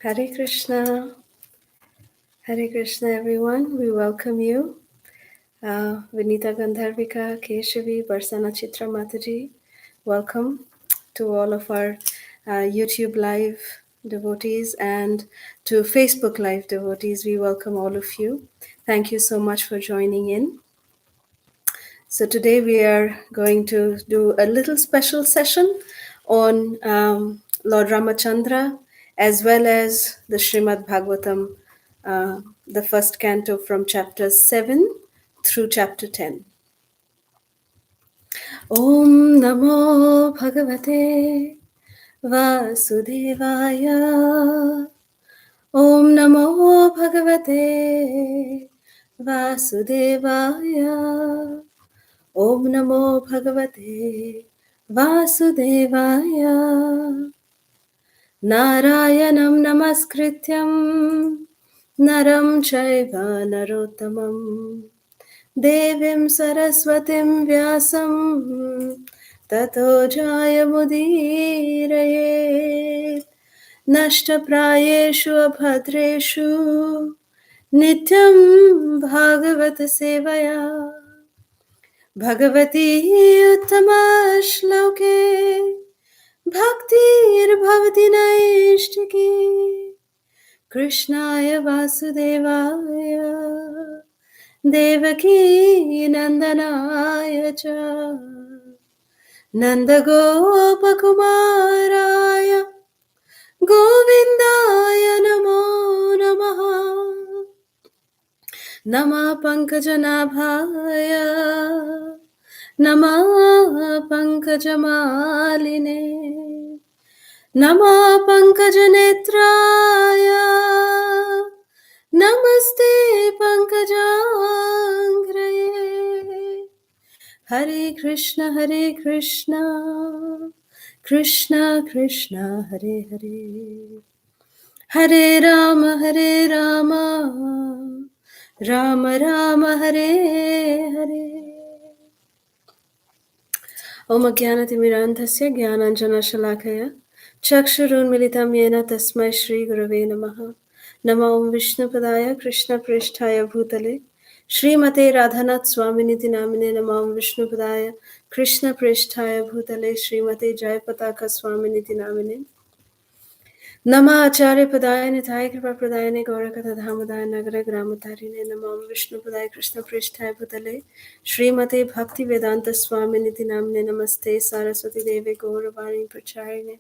Hare Krishna, Hare Krishna, everyone. We welcome you. Vinita Gandharvika, Keshavi, Barsana Chitra Mataji. Welcome to all of our YouTube Live devotees and to Facebook Live devotees. We welcome all of you. Thank you so much for joining in. So today we are going to do a little special session on Lord Ramachandra as well as the Srimad Bhagavatam, the first canto from chapter 7 through chapter 10. Om Namo Bhagavate Vasudevaya. Om Namo Bhagavate Vasudevaya. Om Namo Bhagavate Vasudevaya. Narayanam Namaskrityam Naram Chaiva Narottamam Devim Saraswatim Vyasam Tato Jayamudiraye Nashtaprayeshu Abhadreshu Nityam Bhagavata Sevaya Bhagavati Uttama Shloke Bhaktir Bhavati Naishtaki Krishnaya Vasudevaya Devaki Nandanaya Cha Nanda Gopakumaraya Govindaya Namo Namaha Nama Pankajanabhaya Nama Pankajamalini Nama Pankajanetraya Namaste Pankajangraye Hare Krishna Krishna Krishna Hare Hare Hare Rama Rama Rama Hare Hare Om Jnanatimirandhasya Jnananjana Shalakaya Chakshurunmilitam Yena Tasmai Shri Gurave Namaha Namo Om Vishnu Padaya Krishna Prishtaya Bhutale Shri Mate Radhanath Swaminiti Namine Namo Om Vishnu Padaya Krishna Prishtaya Bhutale Shri Mate Jayapataka Swaminiti Namine Nama Acharya Padaya Nithaya Kripa Pradayane Gaurakatha Dhamadaya Nagara Gramatarine Namam Vishnu Padaya Krishna Prishtaya Bhutale Srimate Bhakti Vedanta Swami Niti Namne Namaste Saraswati Deve Gauravani Pracharine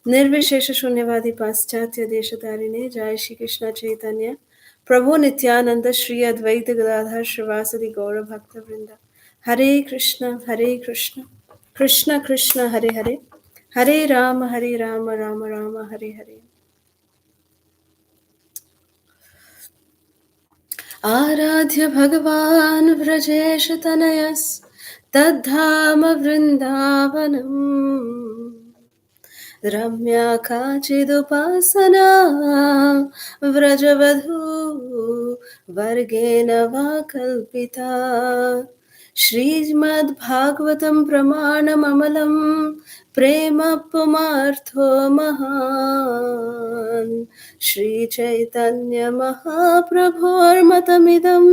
Nirvishesha Shunyavadi Paschatya Deshatarine Jai Shri Krishna Chaitanya Prabhu Nityananda Shri Advaita Gadadhar Shrivasadi Gaura Bhakta Vrinda Hare Krishna Krishna Krishna Hare Hare Hare Rama Rama Rama Hare Hare Aradhya Bhagavan Vrajesh Tanayas Tadhama Vrindavanam Ramya Kachidupasana Vrajavadhu Vargena Vakalpita Srimad Bhagavatam Pramanam Amalam Prema Pumartho Mahan Shri Chaitanya Mahaprabhor Matamidam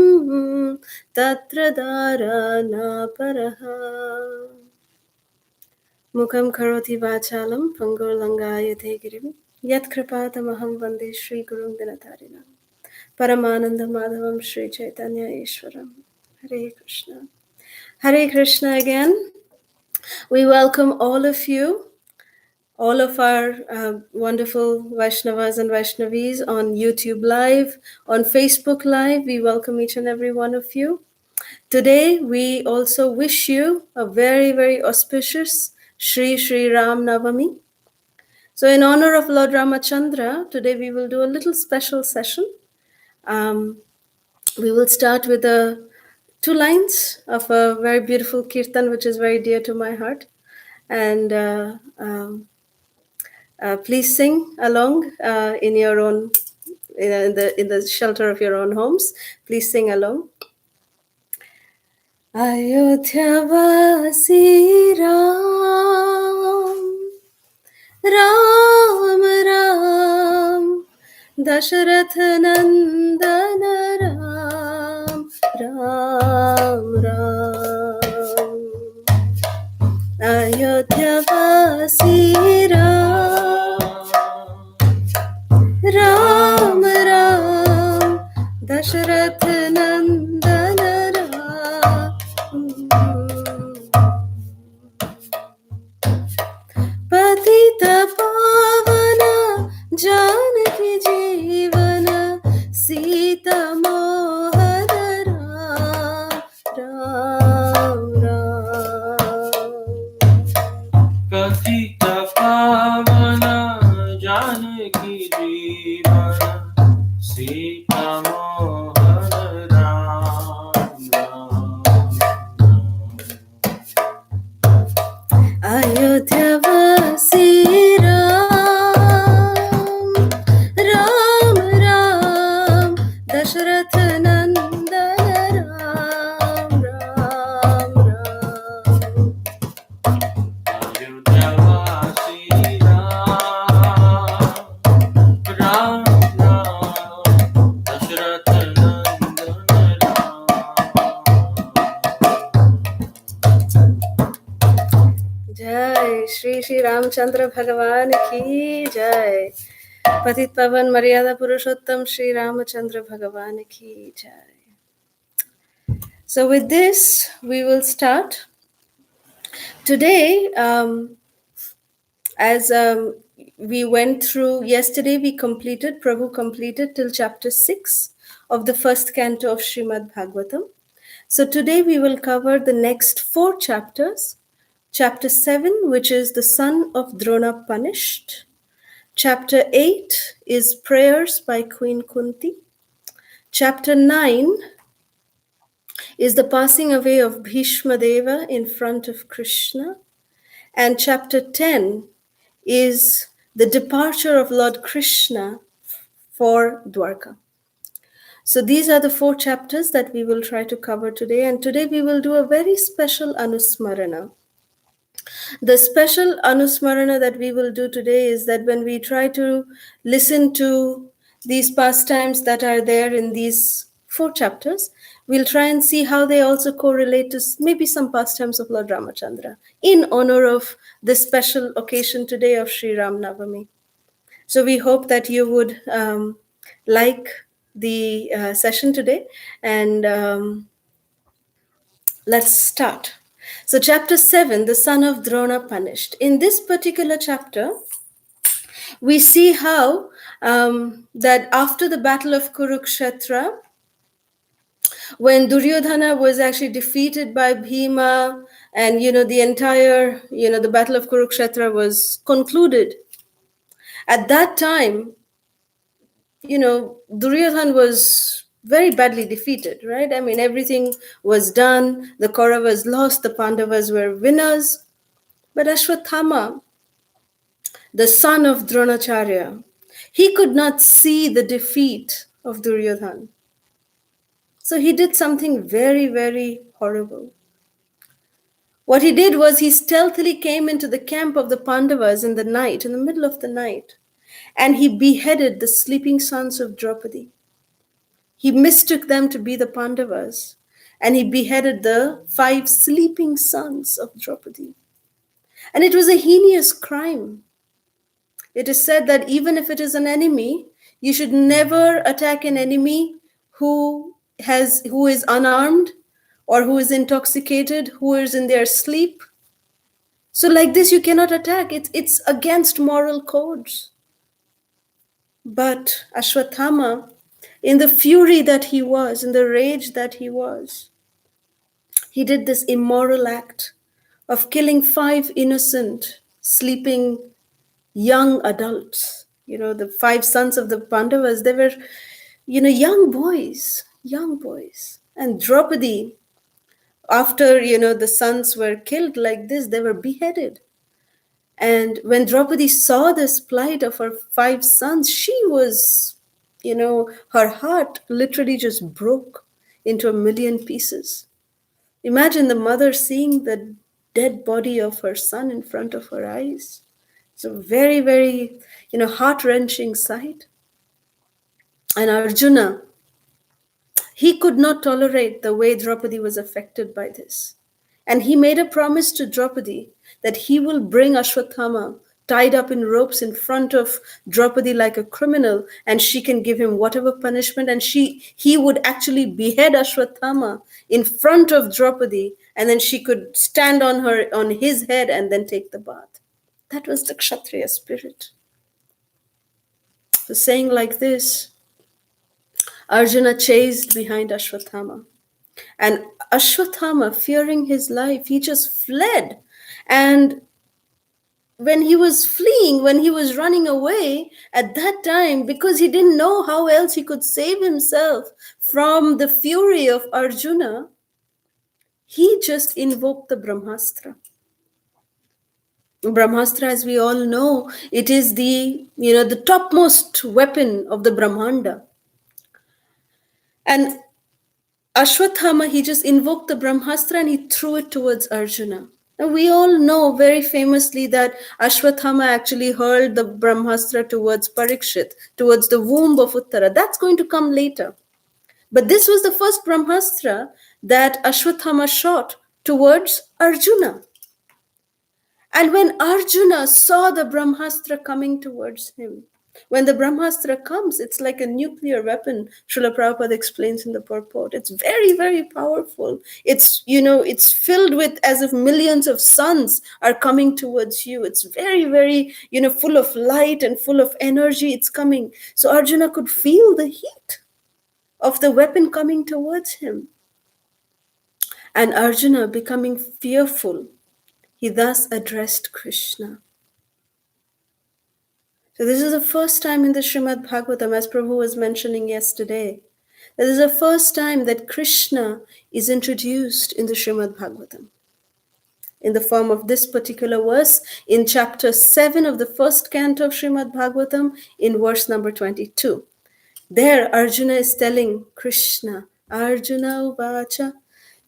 Tatra Dharana Paraha Mukam Karoti Vachalam Pangur Langayate Girim Yat Kripatamaham Vande Shri Gurung Dinatarinam Paramananda Madhavam Shri Chaitanya Ishwaram Hare Krishna Hare Krishna again. We welcome all of you, all of our wonderful Vaishnavas and Vaishnavis on YouTube Live, on Facebook Live. We welcome each and every one of you. Today, we also wish you a very, very auspicious Shri Shri Ram Navami. So in honor of Lord Ramachandra, today we will do a little special session. We will start with two lines of a very beautiful kirtan, which is very dear to my heart. And please sing along in your own, in the shelter of your own homes. Please sing along. Ayodhya Vasi Ram, Ram Ram, Dasharath नंदन राम राम राम अयोध्यावासी राम राम दशरथ नंदन राम पतित पावन जानकी जीवन सीता मोहन राम राम राम पतित पावन जानकी जीवन सीता मोहन राम राम अयोध्यावासी राम राम राम दशरथ नंदन राम राम राम अयोध्यावासी राम राम दशरथ नंदन जय श्री श्री रामचंद्र भगवान की जय। पतित पावन मर्यादा पुरुषोत्तम श्री रामचंद्र भगवान की जय। So with this we will start today. As we went through yesterday, Prabhu completed till chapter 6 of the first canto of Srimad Bhagavatam. So today we will cover the next 4 chapters. Chapter 7, which is the son of Drona punished. Chapter 8 is prayers by Queen Kunti. Chapter 9 is the passing away of Bhishma Deva in front of Krishna. And chapter 10 is the departure of Lord Krishna for Dwarka. So these are the 4 chapters that we will try to cover today. And today we will do a very special Anusmarana. The special Anusmarana that we will do today is that when we try to listen to these pastimes that are there in these 4 chapters, we'll try and see how they also correlate to maybe some pastimes of Lord Ramachandra in honor of this special occasion today of Sri Ram Navami. So we hope that you would like the session today, and let's start. So chapter 7, the son of Drona punished. In this particular chapter, we see how that after the battle of Kurukshetra, when Duryodhana was actually defeated by Bhima, and the entire the battle of Kurukshetra was concluded. At that time, Duryodhana was very badly defeated, right? I mean, everything was done. The Kauravas lost, the Pandavas were winners. But Ashwathama, the son of Dronacharya, he could not see the defeat of Duryodhana. So he did something very, very horrible. What he did was he stealthily came into the camp of the Pandavas in the night, in the middle of the night, and he beheaded the sleeping sons of Draupadi. He mistook them to be the Pandavas, and he beheaded the 5 sleeping sons of Draupadi. And it was a heinous crime. It is said that even if it is an enemy, you should never attack an enemy who is unarmed or who is intoxicated, who is in their sleep. So like this, you cannot attack. It's against moral codes. But Ashwathama, in the fury that he was, in the rage that he was, he did this immoral act of killing 5 innocent, sleeping young adults. The 5 sons of the Pandavas, they were, young boys. And Draupadi, after, the sons were killed like this, they were beheaded. And when Draupadi saw this plight of her 5 sons, she was, her heart literally just broke into a million pieces. Imagine the mother seeing the dead body of her son in front of her eyes. It's a very, very, heart-wrenching sight. And Arjuna, he could not tolerate the way Draupadi was affected by this. And he made a promise to Draupadi that he will bring Ashwatthama tied up in ropes in front of Draupadi like a criminal, and she can give him whatever punishment, and he would actually behead Ashwatthama in front of Draupadi, and then she could stand on his head and then take the bath. That was the Kshatriya spirit. So saying like this, Arjuna chased behind Ashwatthama. And Ashwatthama, fearing his life, he just fled. And when he was fleeing, when he was running away, at that time, because he didn't know how else he could save himself from the fury of Arjuna, he just invoked the Brahmastra. Brahmastra, as we all know, it is the topmost weapon of the Brahmanda. And Ashwatthama, he just invoked the Brahmastra and he threw it towards Arjuna. And we all know very famously that Ashwatthama actually hurled the Brahmastra towards Parikshit, towards the womb of Uttara. That's going to come later. But this was the first Brahmastra that Ashwatthama shot towards Arjuna. And when Arjuna saw the Brahmastra coming towards him, when the Brahmastra comes, it's like a nuclear weapon, Srila Prabhupada explains in the purport. It's very, very powerful. It's filled with as if millions of suns are coming towards you. It's very, very, full of light and full of energy. It's coming. So Arjuna could feel the heat of the weapon coming towards him. And Arjuna, becoming fearful, he thus addressed Krishna. So this is the first time in the Srimad Bhagavatam, as Prabhu was mentioning yesterday, that this is the first time that Krishna is introduced in the Srimad Bhagavatam in the form of this particular verse in chapter 7 of the first canto of Srimad Bhagavatam in verse number 22. There Arjuna is telling Krishna, Arjuna uvacha,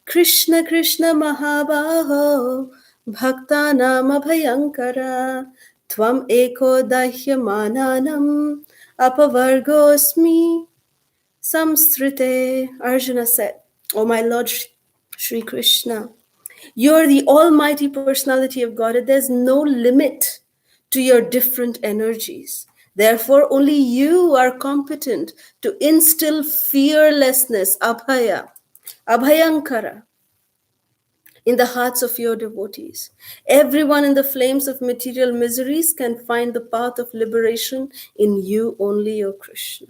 Krishna Krishna Mahabaho, Bhakta Nama Bhayankara, Tvam Eko Dahyamananam, Apavargosmi Samstrite. Arjuna said, O my Lord Shri Krishna, you are the almighty personality of Godhead. There's no limit to your different energies. Therefore, only you are competent to instill fearlessness, abhaya, abhayankara, in the hearts of your devotees. Everyone in the flames of material miseries can find the path of liberation in you only, O Krishna.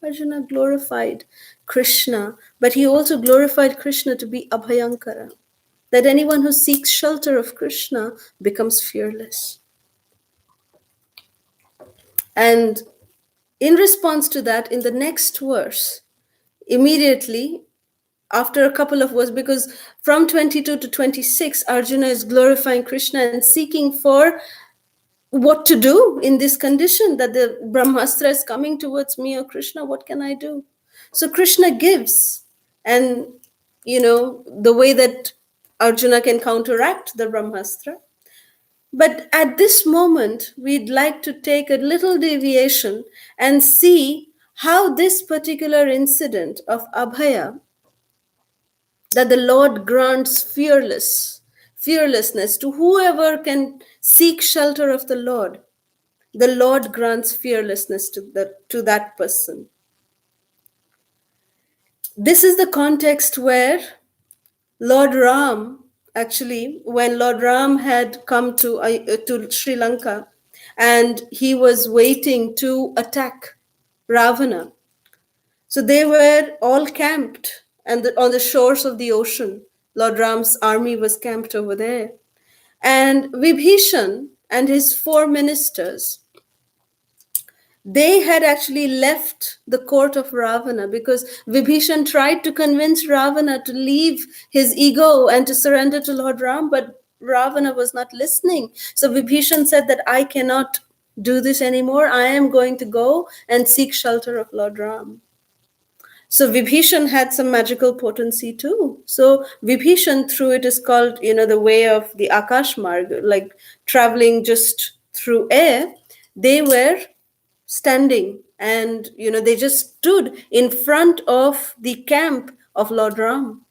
Arjuna glorified Krishna, but he also glorified Krishna to be abhayankara, that anyone who seeks shelter of Krishna becomes fearless. And in response to that, in the next verse, immediately after a couple of verses, because from 22 to 26, Arjuna is glorifying Krishna and seeking for what to do in this condition that the Brahmastra is coming towards me, or Krishna, what can I do? So Krishna gives, and the way that Arjuna can counteract the Brahmastra. But at this moment, we'd like to take a little deviation and see how this particular incident of Abhaya, that the Lord grants fearlessness to whoever can seek shelter of the Lord grants fearlessness to that person. This is the context where Lord Ram, actually, when Lord Ram had come to Sri Lanka and he was waiting to attack Ravana. So they were all camped on the shores of the ocean. Lord Ram's army was camped over there. And Vibhishan and his 4 ministers, they had actually left the court of Ravana because Vibhishan tried to convince Ravana to leave his ego and to surrender to Lord Ram, but Ravana was not listening. So Vibhishan said that I cannot do this anymore. I am going to go and seek shelter of Lord Ram. So Vibhishan had some magical potency too. So Vibhishan, through it is called, the way of the Akash Marg, like traveling just through air. They were standing, and they just stood in front of the camp of Lord Ram.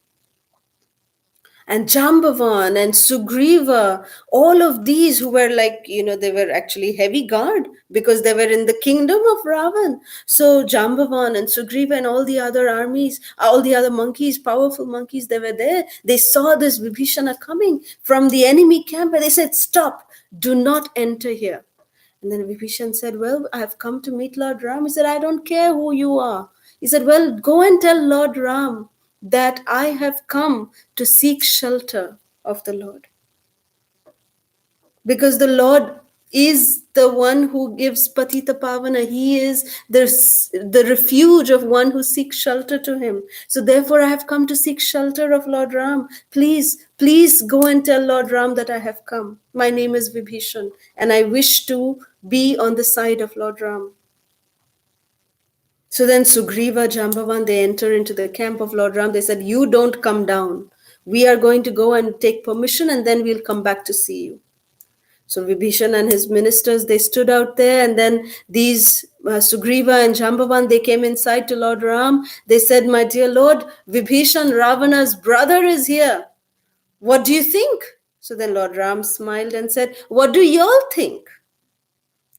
And Jambavan and Sugriva, all of these who were like, they were actually heavy guard because they were in the kingdom of Ravan. So Jambavan and Sugriva and all the other armies, all the other monkeys, powerful monkeys, they were there. They saw this Vibhishana coming from the enemy camp, and they said, "Stop, do not enter here." And then Vibhishan said, "Well, I have come to meet Lord Ram." He said, "I don't care who you are." He said, "Well, go and tell Lord Ram that I have come to seek shelter of the Lord." Because the Lord is the one who gives Patita Pavana. He is the refuge of one who seeks shelter to him. So therefore I have come to seek shelter of Lord Ram. Please, please go and tell Lord Ram that I have come. My name is Vibhishan, and I wish to be on the side of Lord Ram. So then Sugriva, Jambavan, they enter into the camp of Lord Ram. They said, "You don't come down. We are going to go and take permission, and then we'll come back to see you." So Vibhishan and his ministers, they stood out there, and then these Sugriva and Jambavan, they came inside to Lord Ram. They said, "My dear Lord, Vibhishan, Ravana's brother, is here. What do you think?" So then Lord Ram smiled and said, "What do y'all think?"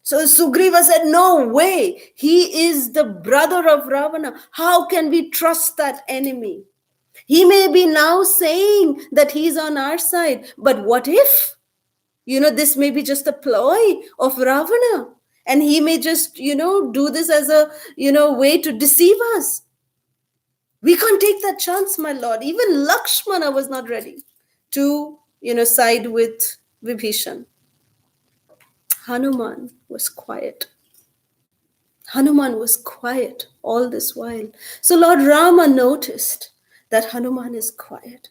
So Sugriva said, "No way. He is the brother of Ravana. How can we trust that enemy? He may be now saying that he's on our side, but what if? This may be just a ploy of Ravana, and he may just, do this as a, way to deceive us. We can't take that chance, my lord." Even Lakshmana was not ready to, side with Vibhishan. Hanuman was quiet. Hanuman was quiet all this while. So Lord Rama noticed that Hanuman is quiet.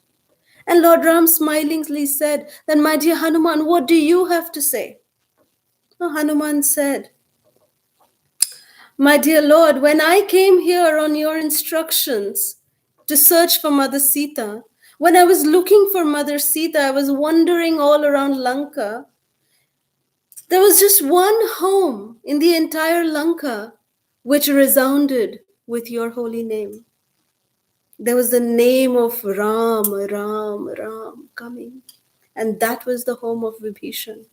And Lord Ram smilingly said, "Then, my dear Hanuman, what do you have to say?" Hanuman said, "My dear Lord, when I came here on your instructions to search for Mother Sita, when I was looking for Mother Sita, I was wandering all around Lanka. There was just one home in the entire Lanka which resounded with your holy name. There was the name of Ram, Ram, Ram coming. And that was the home of Vibhishan.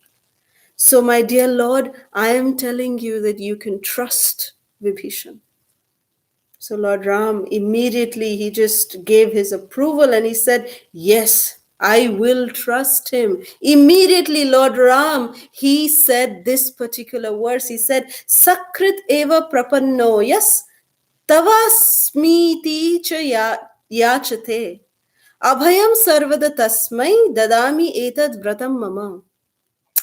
So, my dear Lord, I am telling you that you can trust Vibhishan." So Lord Ram, immediately he just gave his approval and he said, "Yes, I will trust him." Immediately Lord Ram, he said this particular verse. He said, "Sakrit eva prapanno yas tavasmiti cha yachate. Abhayam sarvada tasmai dadami etad vratam mama."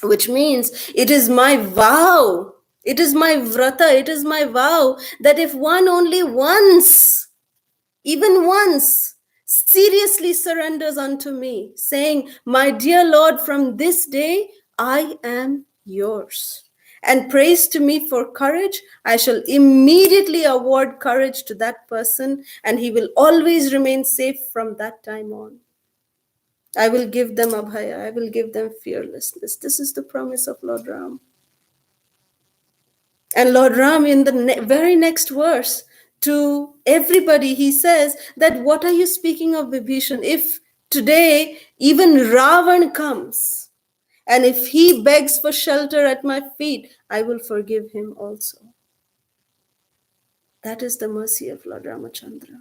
Which means, it is my vow, it is my vrata, it is my vow that if one only once, even once, seriously surrenders unto me, saying, "My dear Lord, from this day I am yours," and prays to me for courage, I shall immediately award courage to that person, and he will always remain safe from that time on. I will give them abhaya. I will give them fearlessness. This is the promise of Lord Ram. And Lord Ram, in the very next verse, to everybody, he says that, "What are you speaking of, Vibhishan? If today even Ravan comes, and if he begs for shelter at my feet, I will forgive him also." That is the mercy of Lord Ramachandra.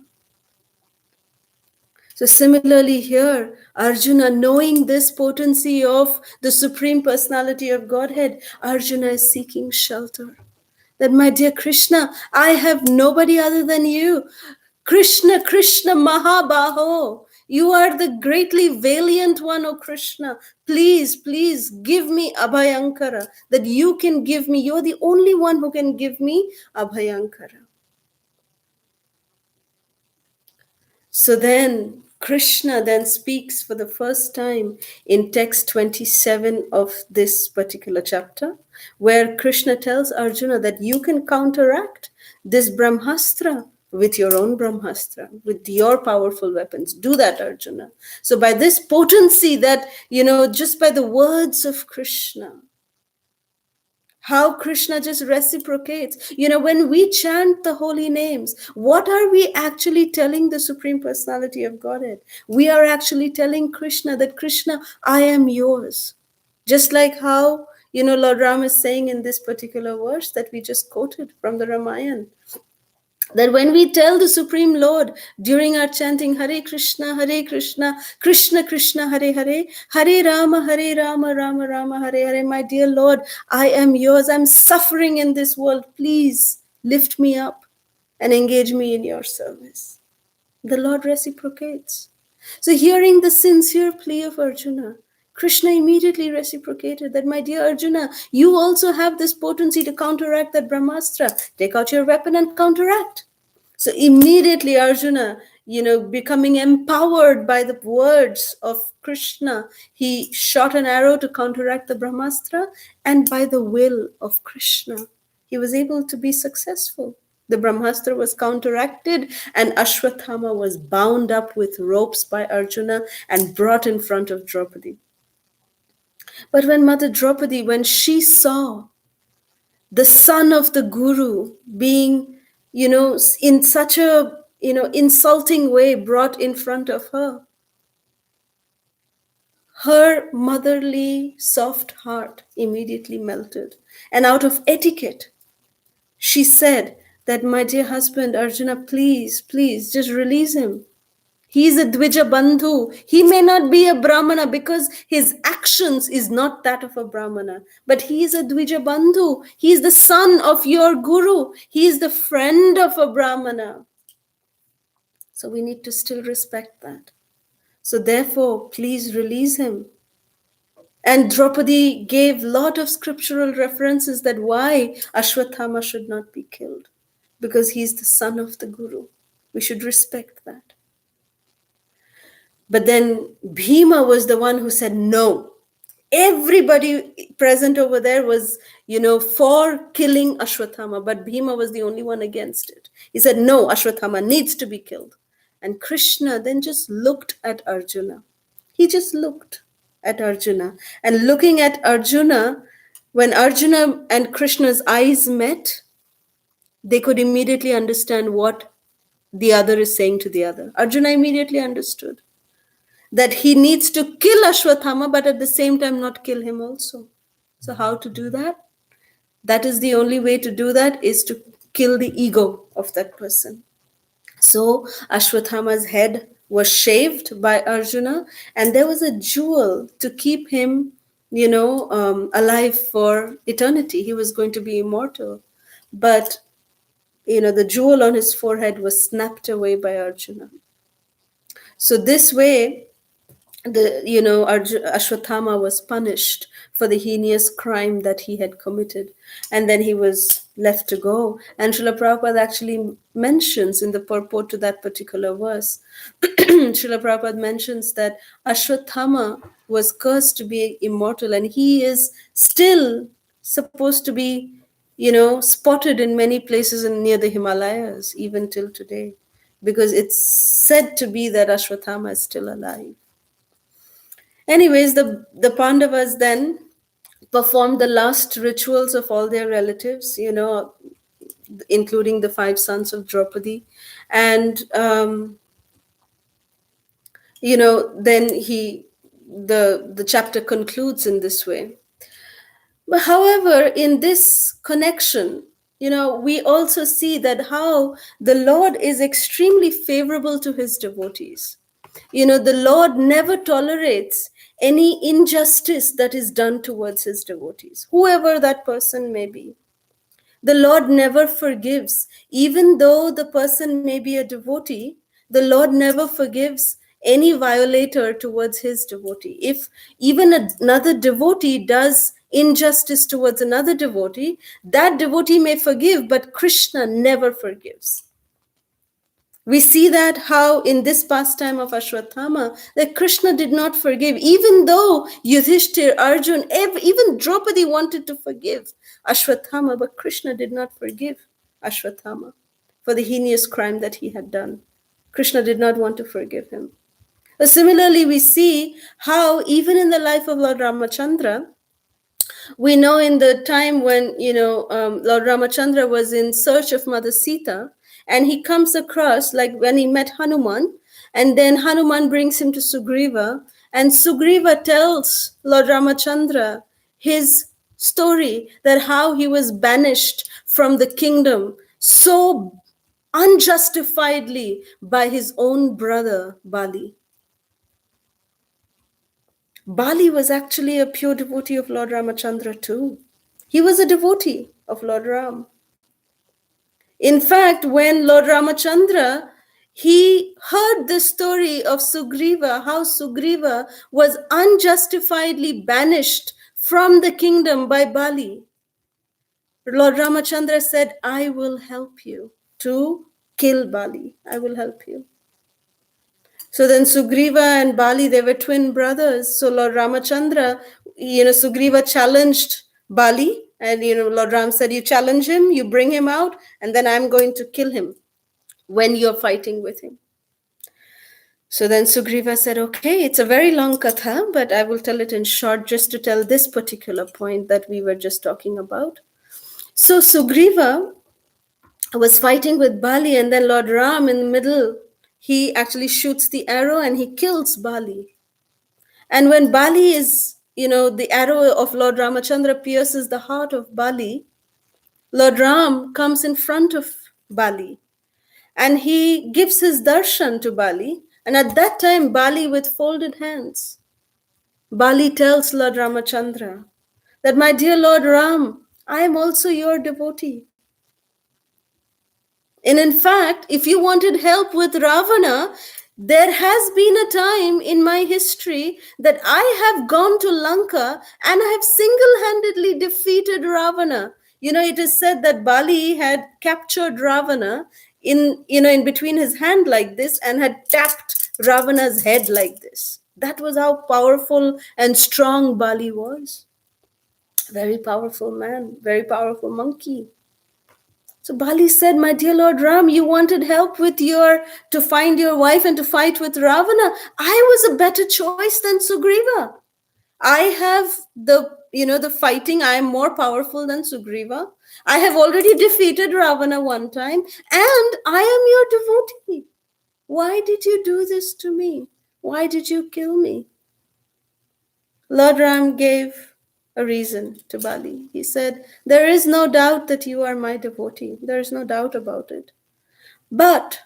So similarly here, Arjuna, knowing this potency of the Supreme Personality of Godhead, Arjuna is seeking shelter. That, "My dear Krishna, I have nobody other than you. Krishna, Krishna Mahabaho. You are the greatly valiant one, O Krishna. Please, please give me Abhayankara. That you can give me. You're the only one who can give me Abhayankara." So then Krishna then speaks for the first time in text 27 of this particular chapter, where Krishna tells Arjuna that you can counteract this Brahmastra with your own Brahmastra, with your powerful weapons. Do that, Arjuna. So by this potency that, just by the words of Krishna, how Krishna just reciprocates. When we chant the holy names, what are we actually telling the Supreme Personality of Godhead? We are actually telling Krishna that, Krishna, I am yours. Just like how, Lord Ram is saying in this particular verse that we just quoted from the Ramayana, that when we tell the Supreme Lord during our chanting Hare Krishna, Krishna Krishna, Hare Hare, Hare Rama, Rama Rama, Hare Hare, my dear Lord, I am yours. I'm suffering in this world. Please lift me up and engage me in your service. The Lord reciprocates. So, hearing the sincere plea of Arjuna, Krishna immediately reciprocated that, my dear Arjuna, you also have this potency to counteract that Brahmastra. Take out your weapon and counteract. So immediately Arjuna, becoming empowered by the words of Krishna, he shot an arrow to counteract the Brahmastra, and by the will of Krishna, he was able to be successful. The Brahmastra was counteracted, and Ashwathama was bound up with ropes by Arjuna and brought in front of Draupadi. But when Mother Draupadi, when she saw the son of the Guru being, in such a, insulting way brought in front of her motherly soft heart immediately melted. And out of etiquette, she said that, my dear husband, Arjuna, please, please, just release him. He is a Dvija Bandhu. He may not be a Brahmana because his actions is not that of a Brahmana. But he is a Dvija Bandhu. He is the son of your Guru. He is the friend of a Brahmana. So we need to still respect that. So therefore, please release him. And Draupadi gave lot of scriptural references that why Ashwathama should not be killed. Because he is the son of the Guru. We should respect that. But then Bhima was the one who said no. Everybody present over there was, for killing Ashwathama, but Bhima was the only one against it. He said, no, Ashwathama needs to be killed. And Krishna then just looked at Arjuna. He just looked at Arjuna. And looking at Arjuna, when Arjuna and Krishna's eyes met, they could immediately understand what the other is saying to the other. Arjuna immediately understood that he needs to kill Ashwathama, but at the same time not kill him also. So how to do that? That is the only way to do that, is to kill the ego of that person. So Ashwathama's head was shaved by Arjuna, and there was a jewel to keep him, alive for eternity. He was going to be immortal. But, the jewel on his forehead was snapped away by Arjuna. So this way, Ashwathama was punished for the heinous crime that he had committed, and then he was left to go. And Srila Prabhupada actually mentions in the purport to that particular verse, Srila Prabhupada mentions that Ashwathama was cursed to be immortal, and he is still supposed to be, spotted in many places near the Himalayas, even till today, because it's said to be that Ashwathama is still alive. Anyways, the Pandavas then performed the last rituals of all their relatives, including the 5 sons of Draupadi. And, then the chapter concludes in this way. But however, in this connection, we also see that how the Lord is extremely favorable to his devotees. The Lord never tolerates any injustice that is done towards his devotees, whoever that person may be. The Lord never forgives. Even though the person may be a devotee, the Lord never forgives any violator towards his devotee. If even another devotee does injustice towards another devotee, that devotee may forgive, but Krishna never forgives. We see that how in this pastime of Ashwathama, that Krishna did not forgive, even though Yudhishthir, Arjun, even Draupadi wanted to forgive Ashwathama, but Krishna did not forgive Ashwathama for the heinous crime that he had done. Krishna did not want to forgive him. Similarly, we see how even in the life of Lord Ramachandra, We know in the time when, Lord Ramachandra was in search of Mother Sita, and he comes across, like when he met Hanuman, and then Hanuman brings him to Sugriva, and Sugriva tells Lord Ramachandra his story, that how he was banished from the kingdom so unjustifiedly by his own brother Bali. Bali was actually a pure devotee of Lord Ramachandra too. He was a devotee of Lord Ram. In fact, when Lord Ramachandra, he heard the story of Sugriva, how Sugriva was unjustifiedly banished from the kingdom by Bali, Lord Ramachandra said, I will help you to kill Bali. I will help you. So then Sugriva and Bali, they were twin brothers. So Lord Ramachandra, Sugriva challenged Bali, and Lord Ram said, you challenge him, you bring him out, and then I'm going to kill him when you're fighting with him. So then Sugriva said, okay, it's a very long katha, but I will tell it in short just to tell this particular point that we were just talking about. So Sugriva was fighting with Bali, and then Lord Ram in the middle, he actually shoots the arrow and he kills Bali. And when Bali is, the arrow of Lord Ramachandra pierces the heart of Bali, Lord Ram comes in front of Bali and he gives his darshan to Bali. And at that time, Bali with folded hands, Bali tells Lord Ramachandra that, my dear Lord Ram, I am also your devotee. And in fact, if you wanted help with Ravana, there has been a time in my history that I have gone to Lanka and I have single-handedly defeated Ravana. It is said that Bali had captured Ravana in between his hand like this and had tapped Ravana's head like this. That was how powerful and strong Bali was. Very powerful man, very powerful monkey. So Bali said, my dear Lord Ram, you wanted help to find your wife and to fight with Ravana. I was a better choice than Sugriva. I have the fighting. I am more powerful than Sugriva. I have already defeated Ravana one time, and I am your devotee. Why did you do this to me? Why did you kill me? Lord Ram gave a reason to Bali. He said, there is no doubt that you are my devotee. There is no doubt about it. But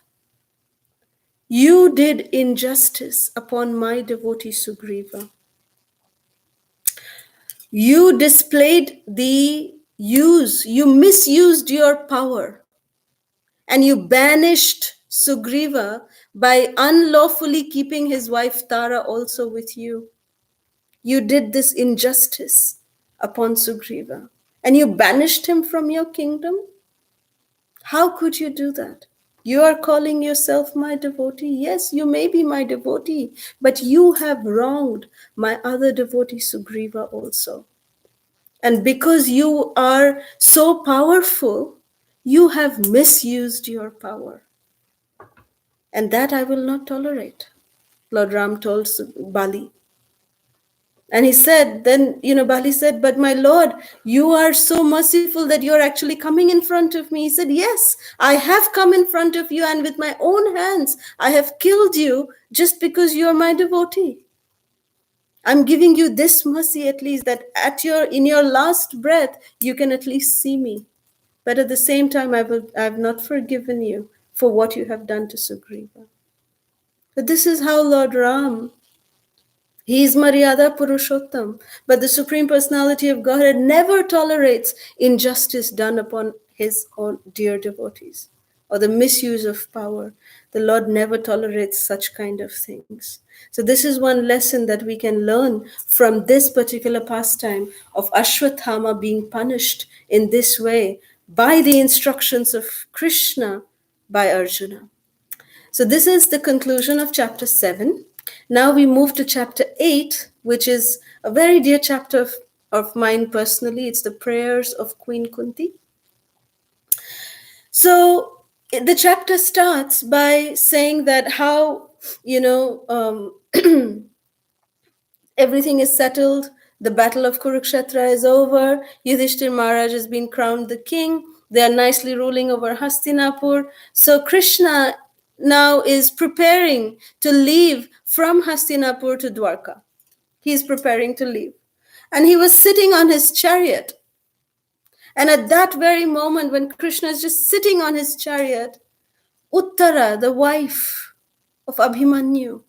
you did injustice upon my devotee Sugriva. You misused your power, and you banished Sugriva by unlawfully keeping his wife Tara also with you. You did this injustice upon Sugriva, and you banished him from your kingdom? How could you do that? You are calling yourself my devotee. Yes, you may be my devotee, but you have wronged my other devotee Sugriva also. And because you are so powerful, you have misused your power. And that I will not tolerate, Lord Ram told Bali. And he said, then, Bali said, but my Lord, you are so merciful that you're actually coming in front of me. He said, yes, I have come in front of you, and with my own hands, I have killed you just because you're my devotee. I'm giving you this mercy at least, that in your last breath, you can at least see me. But at the same time, I have not forgiven you for what you have done to Sugriva. But this is how Lord Ram, he is Maryada Purushottam, but the Supreme Personality of Godhead never tolerates injustice done upon his own dear devotees or the misuse of power. The Lord never tolerates such kind of things. So this is one lesson that we can learn from this particular pastime of Ashwatthama being punished in this way by the instructions of Krishna by Arjuna. So this is the conclusion of chapter 7. Now we move to chapter 8, which is a very dear chapter of mine personally. It's the prayers of Queen Kunti. So the chapter starts by saying that how, everything is settled. The battle of Kurukshetra is over. Yudhishthir Maharaj has been crowned the king. They are nicely ruling over Hastinapur. So Krishna now is preparing to leave from Hastinapur to Dwarka. He is preparing to leave. And he was sitting on his chariot. And at that very moment, when Krishna is just sitting on his chariot, Uttara, the wife of Abhimanyu,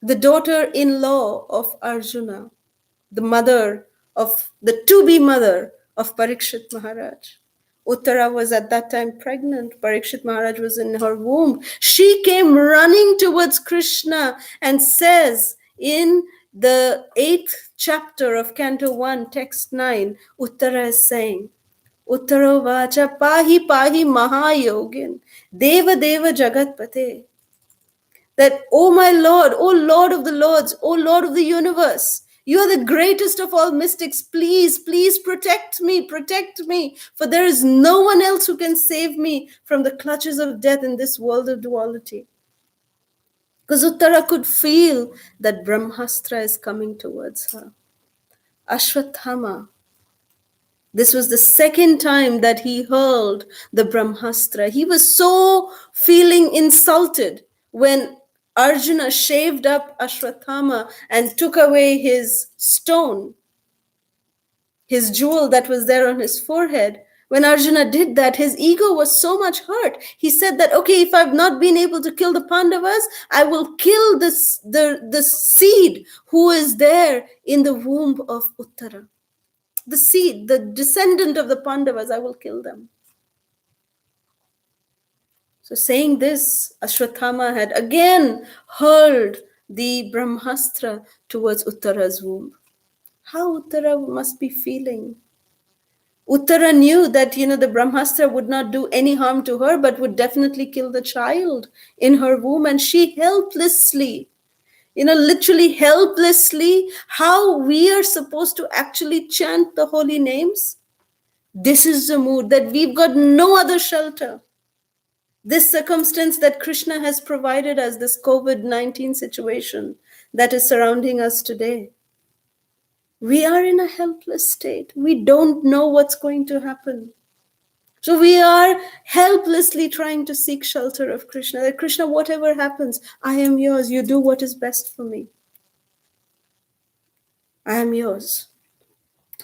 the daughter-in-law of Arjuna, the mother of the to-be mother of Parikshit Maharaj. Uttara was at that time pregnant. Parikshit Maharaj was in her womb. She came running towards Krishna and says in the 8th chapter of Canto 1, text 9, Uttara is saying, Uttaro vacha pahi pahi mahayogin, deva deva jagatpate. That, oh my Lord, oh Lord of the Lords, oh Lord of the universe, you are the greatest of all mystics. Please, please protect me, for there is no one else who can save me from the clutches of death in this world of duality. Because Uttara could feel that Brahmastra is coming towards her. Ashwathama, this was the second time that he hurled the Brahmastra. He was so feeling insulted when Arjuna shaved up Ashwathama and took away his stone, his jewel that was there on his forehead. When Arjuna did that, his ego was so much hurt. He said that, okay, if I've not been able to kill the Pandavas, I will kill the seed who is there in the womb of Uttara. The seed, the descendant of the Pandavas, I will kill them. So saying this, Ashwathama had again hurled the Brahmastra towards Uttara's womb. How Uttara must be feeling. Uttara knew that, the Brahmastra would not do any harm to her, but would definitely kill the child in her womb. And she helplessly, literally helplessly, how we are supposed to actually chant the holy names. This is the mood that we've got no other shelter. This circumstance that Krishna has provided us, this COVID-19 situation that is surrounding us today. We are in a helpless state. We don't know what's going to happen. So we are helplessly trying to seek shelter of Krishna. That Krishna, whatever happens, I am yours. You do what is best for me. I am yours.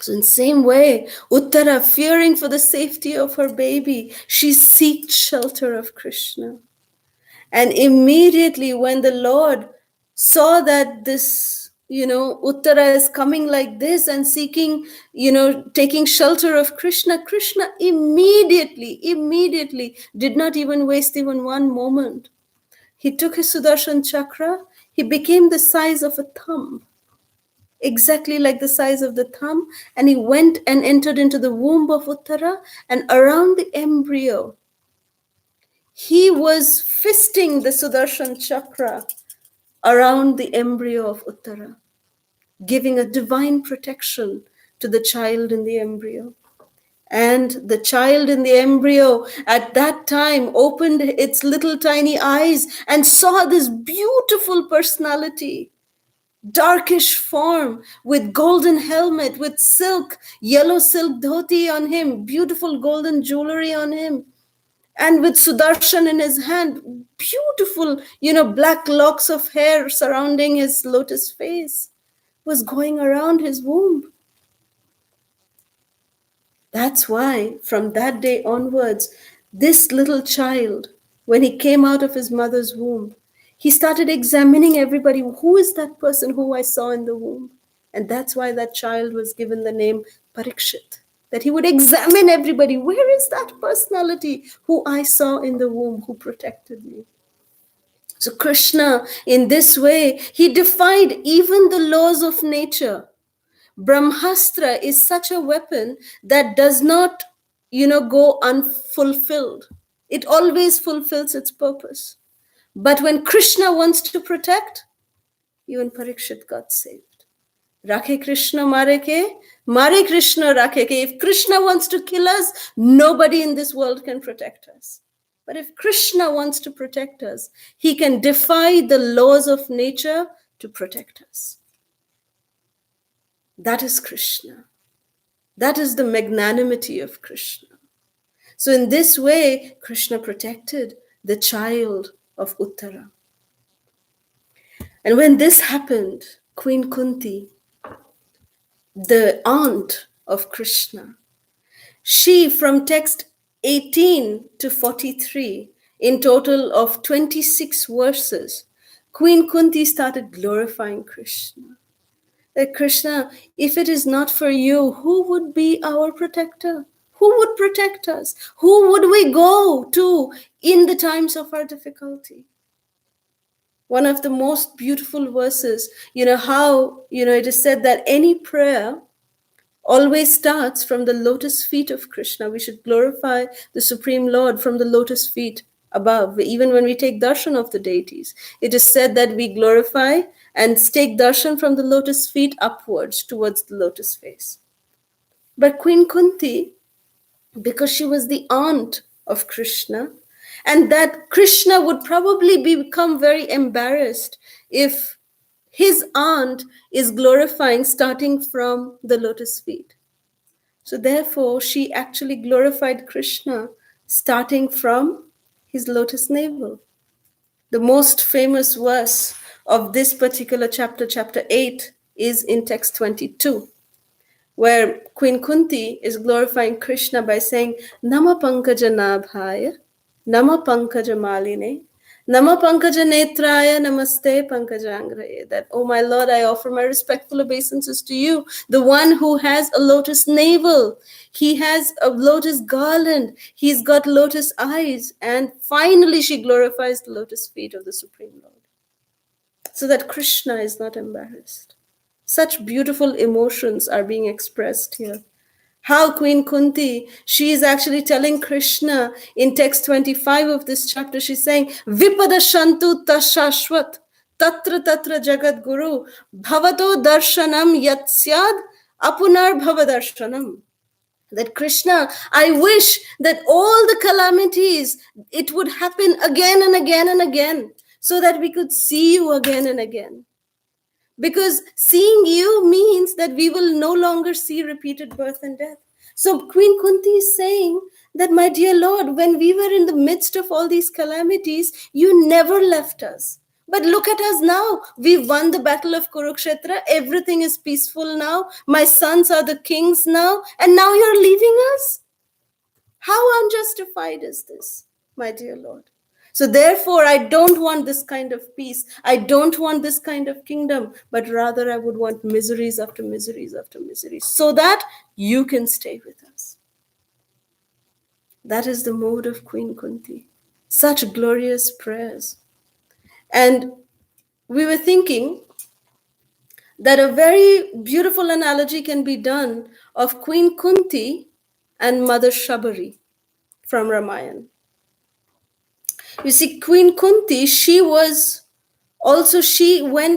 So in the same way, Uttara, fearing for the safety of her baby, she sought shelter of Krishna. And immediately when the Lord saw that this, Uttara is coming like this and seeking, taking shelter of Krishna, Krishna immediately did not even waste even one moment. He took his Sudarshan chakra, he became the size of a thumb. Exactly like the size of the thumb, and he went and entered into the womb of Uttara, and around the embryo, he was fisting the Sudarshan chakra around the embryo of Uttara, giving a divine protection to the child in the embryo. And the child in the embryo at that time opened its little tiny eyes and saw this beautiful personality, darkish form with golden helmet, with silk, yellow silk dhoti on him, beautiful golden jewelry on him, and with Sudarshan in his hand, beautiful, black locks of hair surrounding his lotus face, was going around his womb. That's why from that day onwards, this little child, when he came out of his mother's womb, he started examining everybody. Who is that person who I saw in the womb? And that's why that child was given the name Parikshit. That he would examine everybody. Where is that personality who I saw in the womb, who protected me? So Krishna, in this way, he defied even the laws of nature. Brahmastra is such a weapon that does not, go unfulfilled. It always fulfills its purpose. But when Krishna wants to protect, even Parikshit got saved. Rakhe Krishna mare Krishna rakhe ke. If Krishna wants to kill us, nobody in this world can protect us. But if Krishna wants to protect us, he can defy the laws of nature to protect us. That is Krishna. That is the magnanimity of Krishna. So in this way, Krishna protected the child of Uttara. And when this happened, Queen Kunti, the aunt of Krishna, she, from text 18 to 43, in total of 26 verses, Queen Kunti started glorifying Krishna. That Krishna, if it is not for you, who would be our protector? Who would protect us? Who would we go to in the times of our difficulty? One of the most beautiful verses, how, it is said that any prayer always starts from the lotus feet of Krishna. We should glorify the Supreme Lord from the lotus feet above. Even when we take darshan of the deities, it is said that we glorify and take darshan from the lotus feet upwards towards the lotus face. But Queen Kunti, because she was the aunt of Krishna, and that Krishna would probably become very embarrassed if his aunt is glorifying starting from the lotus feet. So therefore, she actually glorified Krishna starting from his lotus navel. The most famous verse of this particular chapter, chapter 8, is in text 22, where Queen Kunti is glorifying Krishna by saying, Nama Pankaja Nabhaya, Nama Pankaja Maline, Nama Pankaja Netraya, Namaste Pankajangraye. That, oh my Lord, I offer my respectful obeisances to you, the one who has a lotus navel. He has a lotus garland. He's got lotus eyes. And finally, she glorifies the lotus feet of the Supreme Lord, so that Krishna is not embarrassed. Such beautiful emotions are being expressed here. How Queen Kunti, she is actually telling Krishna in text 25 of this chapter, she's saying, Vipada Shantu Tashashwat, Tatra Tatra Jagat Guru, Bhavato Darshanam Yatsyad, Apunar Bhavadarshanam. That Krishna, I wish that all the calamities, it would happen again and again and again, so that we could see you again and again. Because seeing you means that we will no longer see repeated birth and death. So Queen Kunti is saying that, my dear Lord, when we were in the midst of all these calamities, you never left us. But look at us now. We've won the battle of Kurukshetra. Everything is peaceful now. My sons are the kings now. And now you're leaving us? How unjustified is this, my dear Lord? So therefore, I don't want this kind of peace. I don't want this kind of kingdom, but rather I would want miseries after miseries after miseries, so that you can stay with us. That is the mode of Queen Kunti. Such glorious prayers. And we were thinking that a very beautiful analogy can be done of Queen Kunti and Mother Shabari from Ramayana. You see, Queen Kunti, she went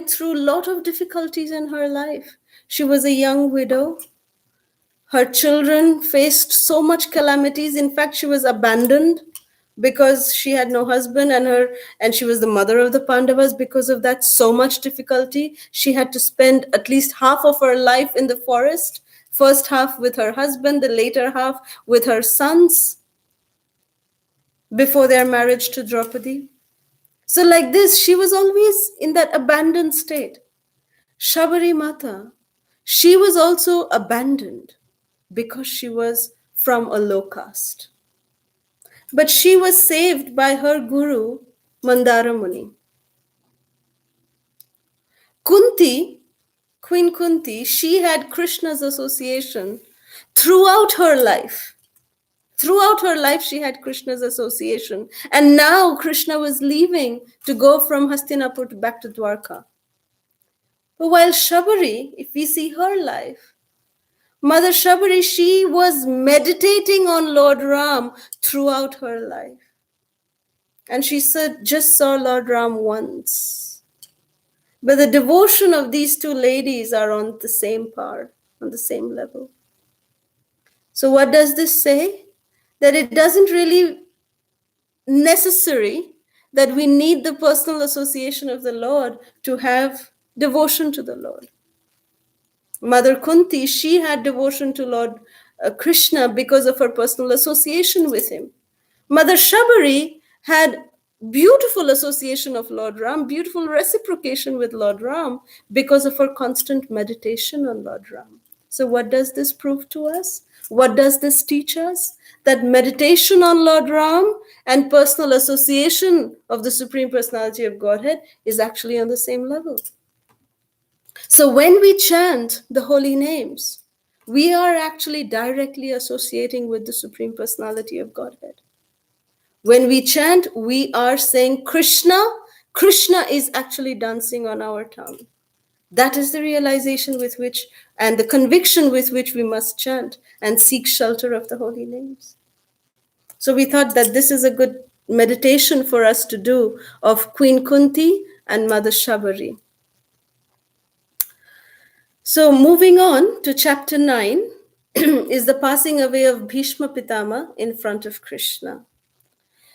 through a lot of difficulties in her life. She was a young widow. Her children faced so much calamities. In fact, she was abandoned because she had no husband, and she was the mother of the Pandavas. Because of that, so much difficulty. She had to spend at least half of her life in the forest, first half with her husband, the later half with her sons, before their marriage to Draupadi. So like this, she was always in that abandoned state. Shabari Mata, she was also abandoned because she was from a low caste. But she was saved by her guru, Mandara Muni. Kunti, Queen Kunti, she had Krishna's association throughout her life. Throughout her life, she had Krishna's association. And now Krishna was leaving to go from Hastinapur back to Dwarka. But while Shabari, if we see her life, Mother Shabari, she was meditating on Lord Ram throughout her life. And she just saw Lord Ram once. But the devotion of these two ladies are on the same par, on the same level. So what does this say? That it doesn't really necessary that we need the personal association of the Lord to have devotion to the Lord. Mother Kunti, she had devotion to Lord Krishna because of her personal association with him. Mother Shabari had beautiful association of Lord Ram, beautiful reciprocation with Lord Ram because of her constant meditation on Lord Ram. So what does this prove to us? What does this teach us? That meditation on Lord Ram and personal association of the Supreme Personality of Godhead is actually on the same level. So when we chant the holy names, we are actually directly associating with the Supreme Personality of Godhead. When we chant, we are saying Krishna. Krishna is actually dancing on our tongue. That is the realization with which and the conviction with which we must chant and seek shelter of the holy names. So we thought that this is a good meditation for us to do of Queen Kunti and Mother Shabari. So moving on to chapter 9 is the passing away of Bhishma Pitama in front of Krishna.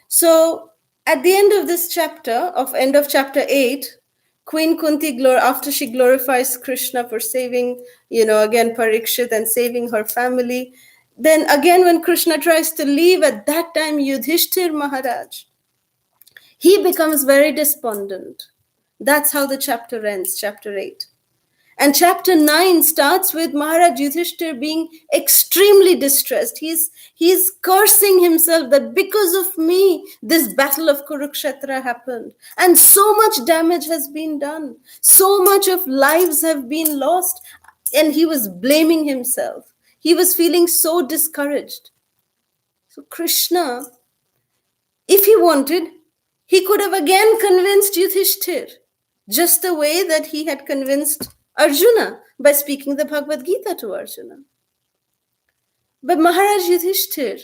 So at the end of this chapter, end of chapter 8, Queen Kunti, after she glorifies Krishna for saving, again Parikshit and saving her family, then again when Krishna tries to leave, at that time Yudhishthir Maharaj, he becomes very despondent. That's how the chapter ends, chapter 8. And chapter 9 starts with Maharaj Yudhishthir being extremely distressed. He's cursing himself that because of me, this battle of Kurukshetra happened. And so much damage has been done. So much of lives have been lost. And he was blaming himself. He was feeling so discouraged. So Krishna, if he wanted, he could have again convinced Yudhishthir, just the way that he had convinced Arjuna by speaking the Bhagavad Gita to Arjuna. But Maharaj Yudhishthir,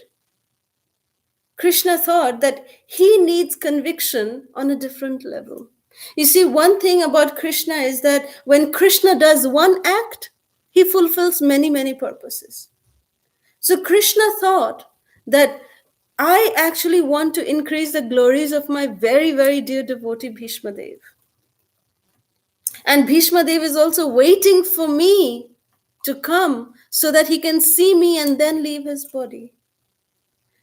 Krishna thought that he needs conviction on a different level. You see, one thing about Krishna is that when Krishna does one act, he fulfills many, many purposes. So Krishna thought that I actually want to increase the glories of my very, very dear devotee Bhishma Dev. And Bhishma Dev is also waiting for me to come so that he can see me and then leave his body.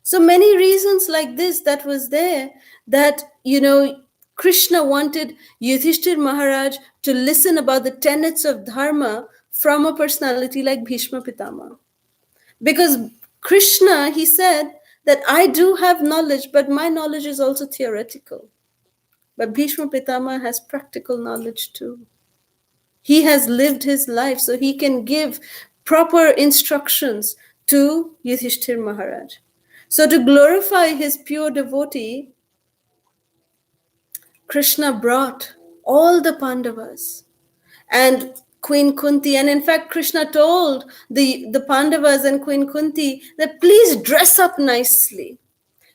So many reasons like this that was there that, Krishna wanted Yudhishthir Maharaj to listen about the tenets of dharma from a personality like Bhishma Pitama. Because Krishna, he said that I do have knowledge, but my knowledge is also theoretical. But Bhishma Pitama has practical knowledge too. He has lived his life, so he can give proper instructions to Yudhishthir Maharaj. So to glorify his pure devotee, Krishna brought all the Pandavas and Queen Kunti. And in fact, Krishna told the Pandavas and Queen Kunti that please dress up nicely.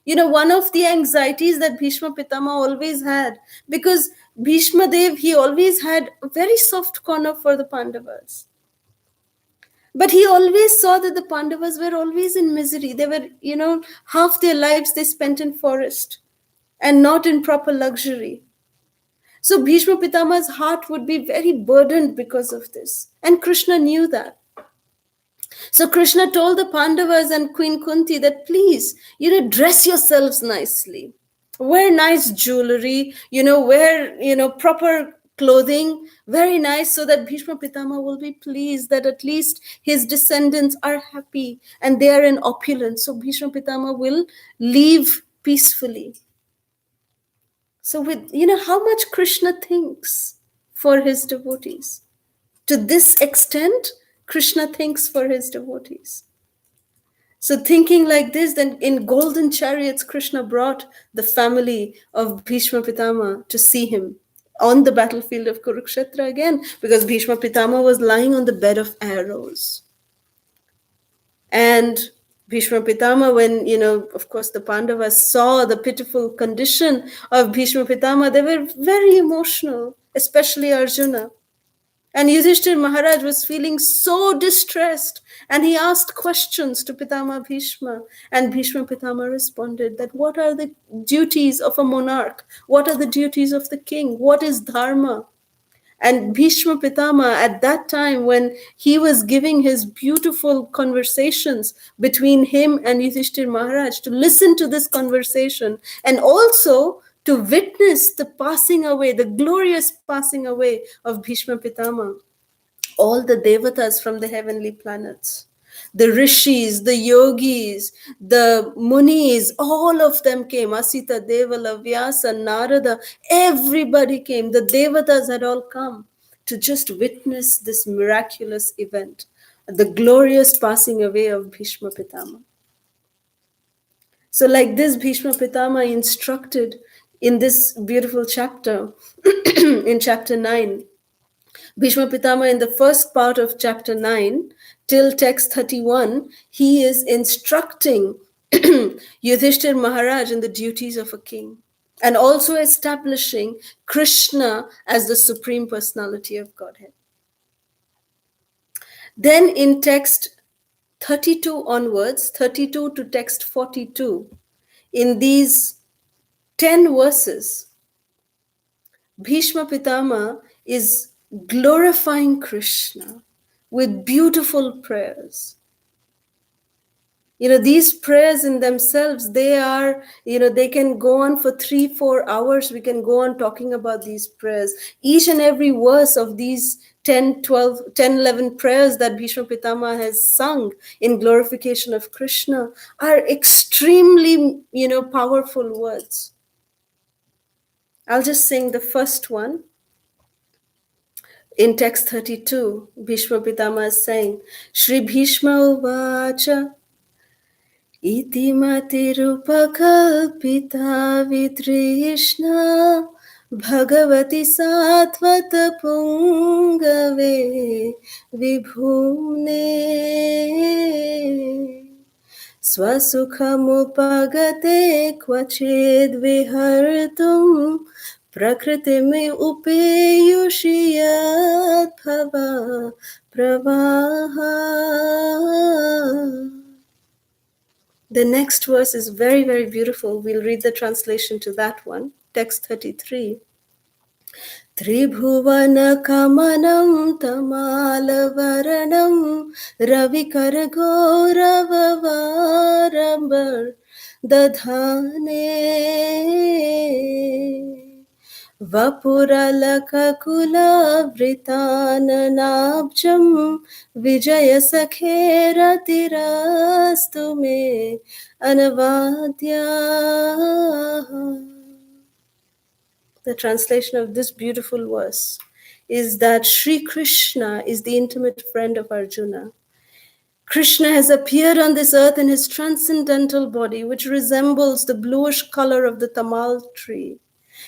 One of the anxieties that Bhishma Pitama always had, because Bhishma Dev, he always had a very soft corner for the Pandavas. But he always saw that the Pandavas were always in misery. They were, half their lives they spent in forest and not in proper luxury. So Bhishma Pitama's heart would be very burdened because of this. And Krishna knew that. So Krishna told the Pandavas and Queen Kunti that please, dress yourselves nicely. Wear nice jewelry, wear, proper clothing, very nice, so that Bhishma Pitama will be pleased that at least his descendants are happy and they are in opulence. So Bhishma Pitama will live peacefully. So with, how much Krishna thinks for his devotees. To this extent, Krishna thinks for his devotees. So thinking like this, then in golden chariots, Krishna brought the family of Bhishma Pitama to see him on the battlefield of Kurukshetra again, because Bhishma Pitama was lying on the bed of arrows. And Bhishma Pitama, when, of course, the Pandavas saw the pitiful condition of Bhishma Pitama, they were very emotional, especially Arjuna. And Yudhishthir Maharaj was feeling so distressed, and he asked questions to Pitama Bhishma, and Bhishma Pitama responded that what are the duties of a monarch? What are the duties of the king? What is dharma? And Bhishma Pitama, at that time when he was giving his beautiful conversations between him and Yudhishthir Maharaj, to listen to this conversation and also to witness the passing away, the glorious passing away of Bhishma Pitama, all the devatas from the heavenly planets, the rishis, the yogis, the munis, all of them came. Asita, Devala, Vyasa, Narada, everybody came. The devatas had all come to just witness this miraculous event, the glorious passing away of Bhishma Pitama. So, like this, Bhishma Pitama instructed in this beautiful chapter, in chapter 9. Bhishma Pitama, in the first part of chapter 9 till text 31, he is instructing Yudhishthir Maharaj in the duties of a king and also establishing Krishna as the Supreme Personality of Godhead. Then in text 32 onwards, 32 to text 42, in these 10 verses, Bhishma Pitama is glorifying Krishna with beautiful prayers. These prayers in themselves, they are, they can go on for 3-4 hours. We can go on talking about these prayers. Each and every verse of these 10, 12, 10, 11 prayers that Bhishma Pitama has sung in glorification of Krishna are extremely, powerful words. I'll just sing the first one. In text 32, Bhishma Pitama is saying, Shri Bhishma Uvacha Iti Matirupakapita Vitrishna Bhagavati Satvata Pungave Vibhune Swasukhamupagate Kvachid Vihartum Prakriti upeyushiyat bhava pravaha. The next verse is very, very beautiful. We'll read the translation to that one. Text 33. Tribhuvana kamanam tamalavaranam ravikaragoravarambar dadhane Vapuralakakula vritananabjam Vijaya sakhera tirastu me anavadya. The translation of this beautiful verse is that Sri Krishna is the intimate friend of Arjuna. Krishna has appeared on this earth in his transcendental body, which resembles the bluish color of the tamal tree.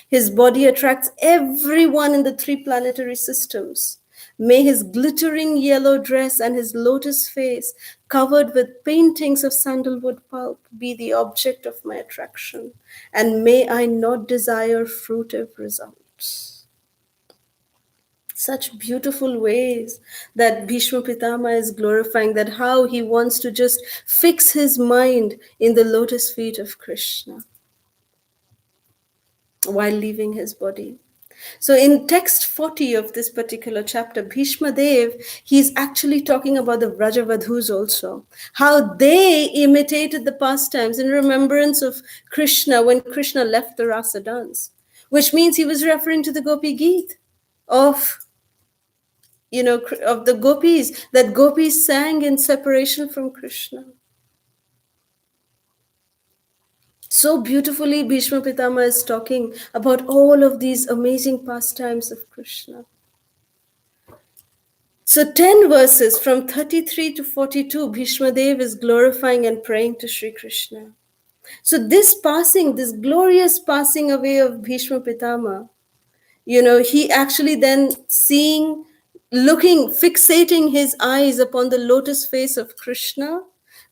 His body attracts everyone in the 3 planetary systems. May his glittering yellow dress and his lotus face, covered with paintings of sandalwood pulp, be the object of my attraction, and may I not desire fruitive results. Such beautiful ways that Bhishma Pitama is glorifying, that how he wants to just fix his mind in the lotus feet of Krishna while leaving his body. So in text 40 of this particular chapter, Bhishma Dev, he's actually talking about the Vrajavadhus also, how they imitated the pastimes in remembrance of Krishna when Krishna left the Rasa dance, which means he was referring to the Gopi Geet of the gopis, that gopis sang in separation from Krishna. So beautifully, Bhishma Pitama is talking about all of these amazing pastimes of Krishna. So 10 verses from 33 to 42, Bhishma Dev is glorifying and praying to Sri Krishna. So this glorious passing away of Bhishma Pitama, he actually then fixating his eyes upon the lotus face of Krishna,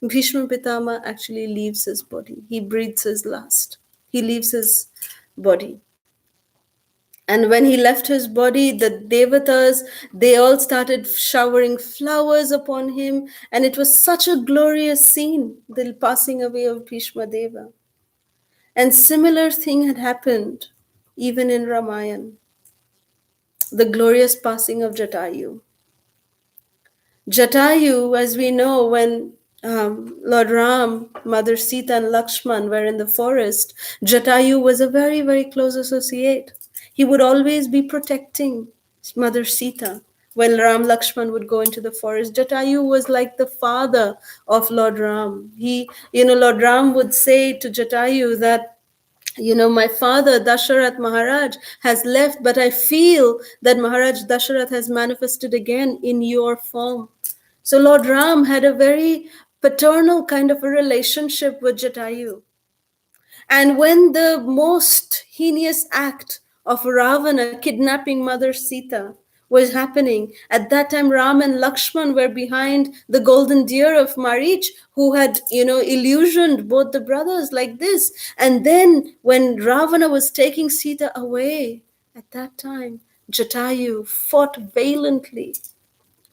Bhishma Pitama actually leaves his body. He breathes his last. He leaves his body. And when he left his body, the devatas, they all started showering flowers upon him. And it was such a glorious scene, the passing away of Bhishma Deva. And similar thing had happened even in Ramayana. the glorious passing of Jatayu. Jatayu, as we know, when Lord Ram, Mother Sita, and Lakshman were in the forest, Jatayu was a very, very close associate. He would always be protecting Mother Sita. When Ram Lakshman would go into the forest, Jatayu was like the father of Lord Ram. Lord Ram would say to Jatayu that, my father Dasharath Maharaj has left, but I feel that Maharaj Dasharath has manifested again in your form. So Lord Ram had a very paternal kind of a relationship with Jatayu. And when the most heinous act of Ravana kidnapping Mother Sita was happening, at that time Ram and Lakshman were behind the golden deer of Marich, who had, illusioned both the brothers like this. And then when Ravana was taking Sita away, at that time Jatayu fought valiantly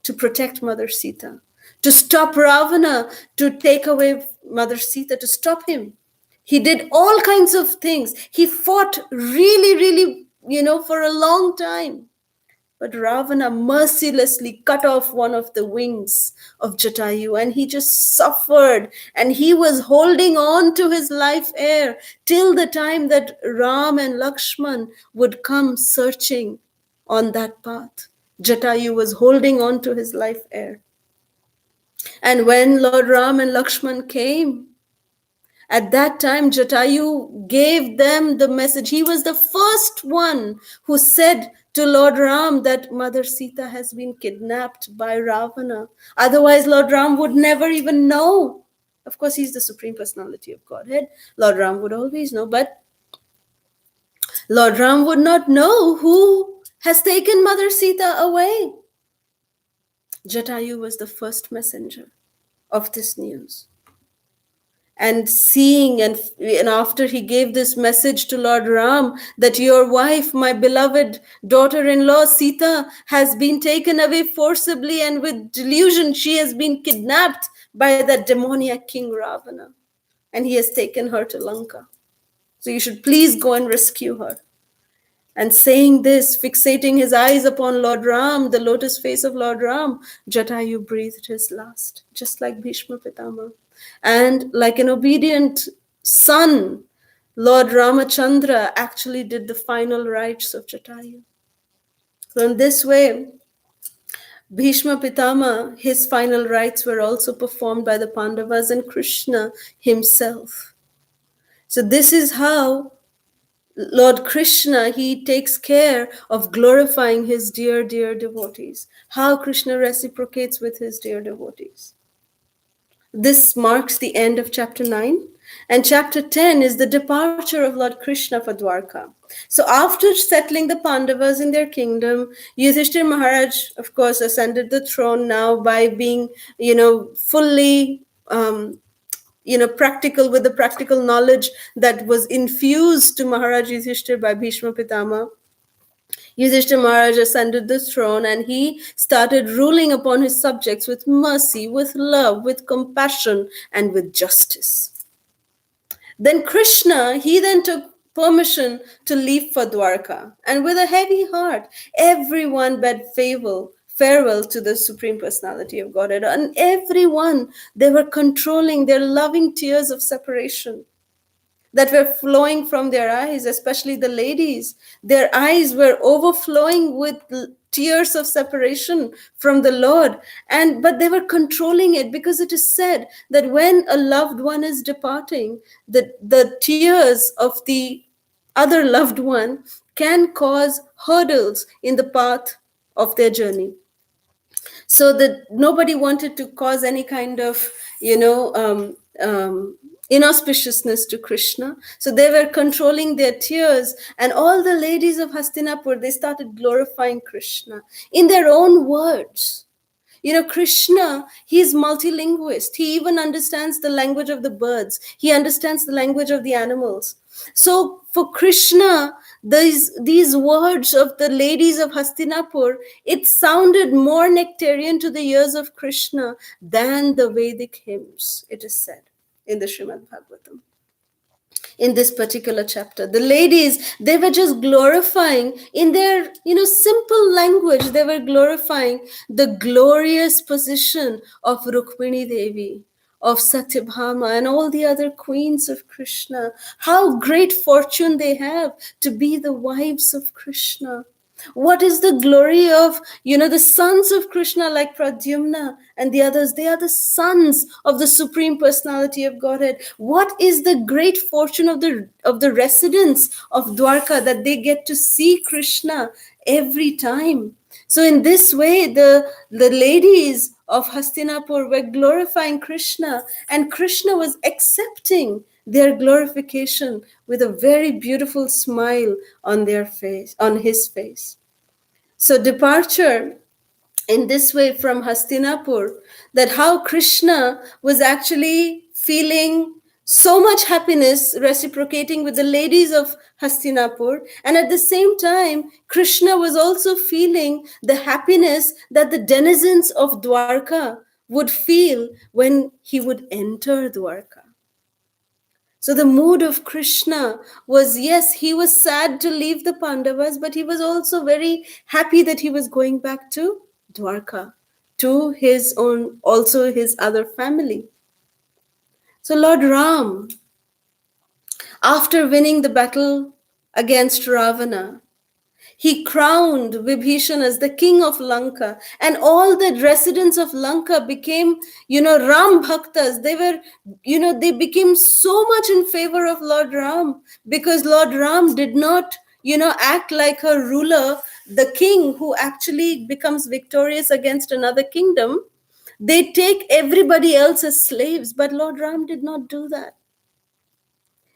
to protect Mother Sita, to stop Ravana, to take away Mother Sita, to stop him. He did all kinds of things. He fought really, really, for a long time. But Ravana mercilessly cut off one of the wings of Jatayu, and he just suffered. And he was holding on to his life air till the time that Ram and Lakshman would come searching on that path. Jatayu was holding on to his life air. And when Lord Ram and Lakshman came, at that time, Jatayu gave them the message. He was the first one who said to Lord Ram that Mother Sita has been kidnapped by Ravana. Otherwise, Lord Ram would never even know. Of course, he's the Supreme Personality of Godhead. Lord Ram would always know, but Lord Ram would not know who has taken Mother Sita away. Jatayu was the first messenger of this news. And seeing, and after he gave this message to Lord Ram that your wife, my beloved daughter-in-law Sita, has been taken away forcibly, and with delusion she has been kidnapped by that demoniac king Ravana, and he has taken her to Lanka. So you should please go and rescue her. And saying this, fixating his eyes upon Lord Ram, the lotus face of Lord Ram, Jatayu breathed his last, just like Bhishma Pitama. And like an obedient son, Lord Ramachandra actually did the final rites of Jatayu. So in this way, Bhishma Pitama, his final rites were also performed by the Pandavas and Krishna himself. So this is how Lord Krishna, he takes care of glorifying his dear, dear devotees. How Krishna reciprocates with his dear devotees. This marks the end of chapter 9. And chapter 10 is the departure of Lord Krishna for Dwarka. So after settling the Pandavas in their kingdom, Yudhishthira Maharaj, of course, ascended the throne now by being, fully practical, with the practical knowledge that was infused to Maharaj Yudhishthira by Bhishma Pitama. Yudhishthira Maharaj ascended the throne, and he started ruling upon his subjects with mercy, with love, with compassion, and with justice. Then Krishna, he then took permission to leave for Dwarka, and with a heavy heart, everyone bade farewell to the Supreme Personality of Godhead. And everyone, they were controlling their loving tears of separation that were flowing from their eyes, especially the ladies. Their eyes were overflowing with tears of separation from the Lord. But they were controlling it, because it is said that when a loved one is departing, the tears of the other loved one can cause hurdles in the path of their journey. So that nobody wanted to cause any kind of, inauspiciousness to Krishna. So they were controlling their tears, and all the ladies of Hastinapur, they started glorifying Krishna in their own words. Krishna, he is multilinguist. He even understands the language of the birds. He understands the language of the animals. So for Krishna, these words of the ladies of Hastinapur, it sounded more nectarian to the ears of Krishna than the Vedic hymns, it is said in the Srimad Bhagavatam. in this particular chapter. The ladies, they were just glorifying in their, simple language, they were glorifying the glorious position of Rukmini Devi, of Satyabhama, and all the other queens of Krishna. How great fortune they have to be the wives of Krishna. What is the glory of, the sons of Krishna like Pradyumna and the others? They are the sons of the Supreme Personality of Godhead. What is the great fortune of the residents of Dwarka, that they get to see Krishna every time? So in this way, the ladies of Hastinapur were glorifying Krishna, and Krishna was accepting their glorification with a very beautiful smile on their face, on his face. So departure in this way from Hastinapur, that how Krishna was actually feeling so much happiness reciprocating with the ladies of Hastinapur, and at the same time Krishna was also feeling the happiness that the denizens of Dwarka would feel when he would enter Dwarka. So the mood of Krishna was, yes, he was sad to leave the Pandavas, but he was also very happy that he was going back to Dwarka, to his own, also his other family. So Lord Ram, after winning the battle against Ravana, he crowned Vibhishan as the king of Lanka, and all the residents of Lanka became, Ram Bhaktas. They were, they became so much in favor of Lord Ram, because Lord Ram did not, act like a ruler, the king who actually becomes victorious against another kingdom. They take everybody else as slaves, but Lord Ram did not do that.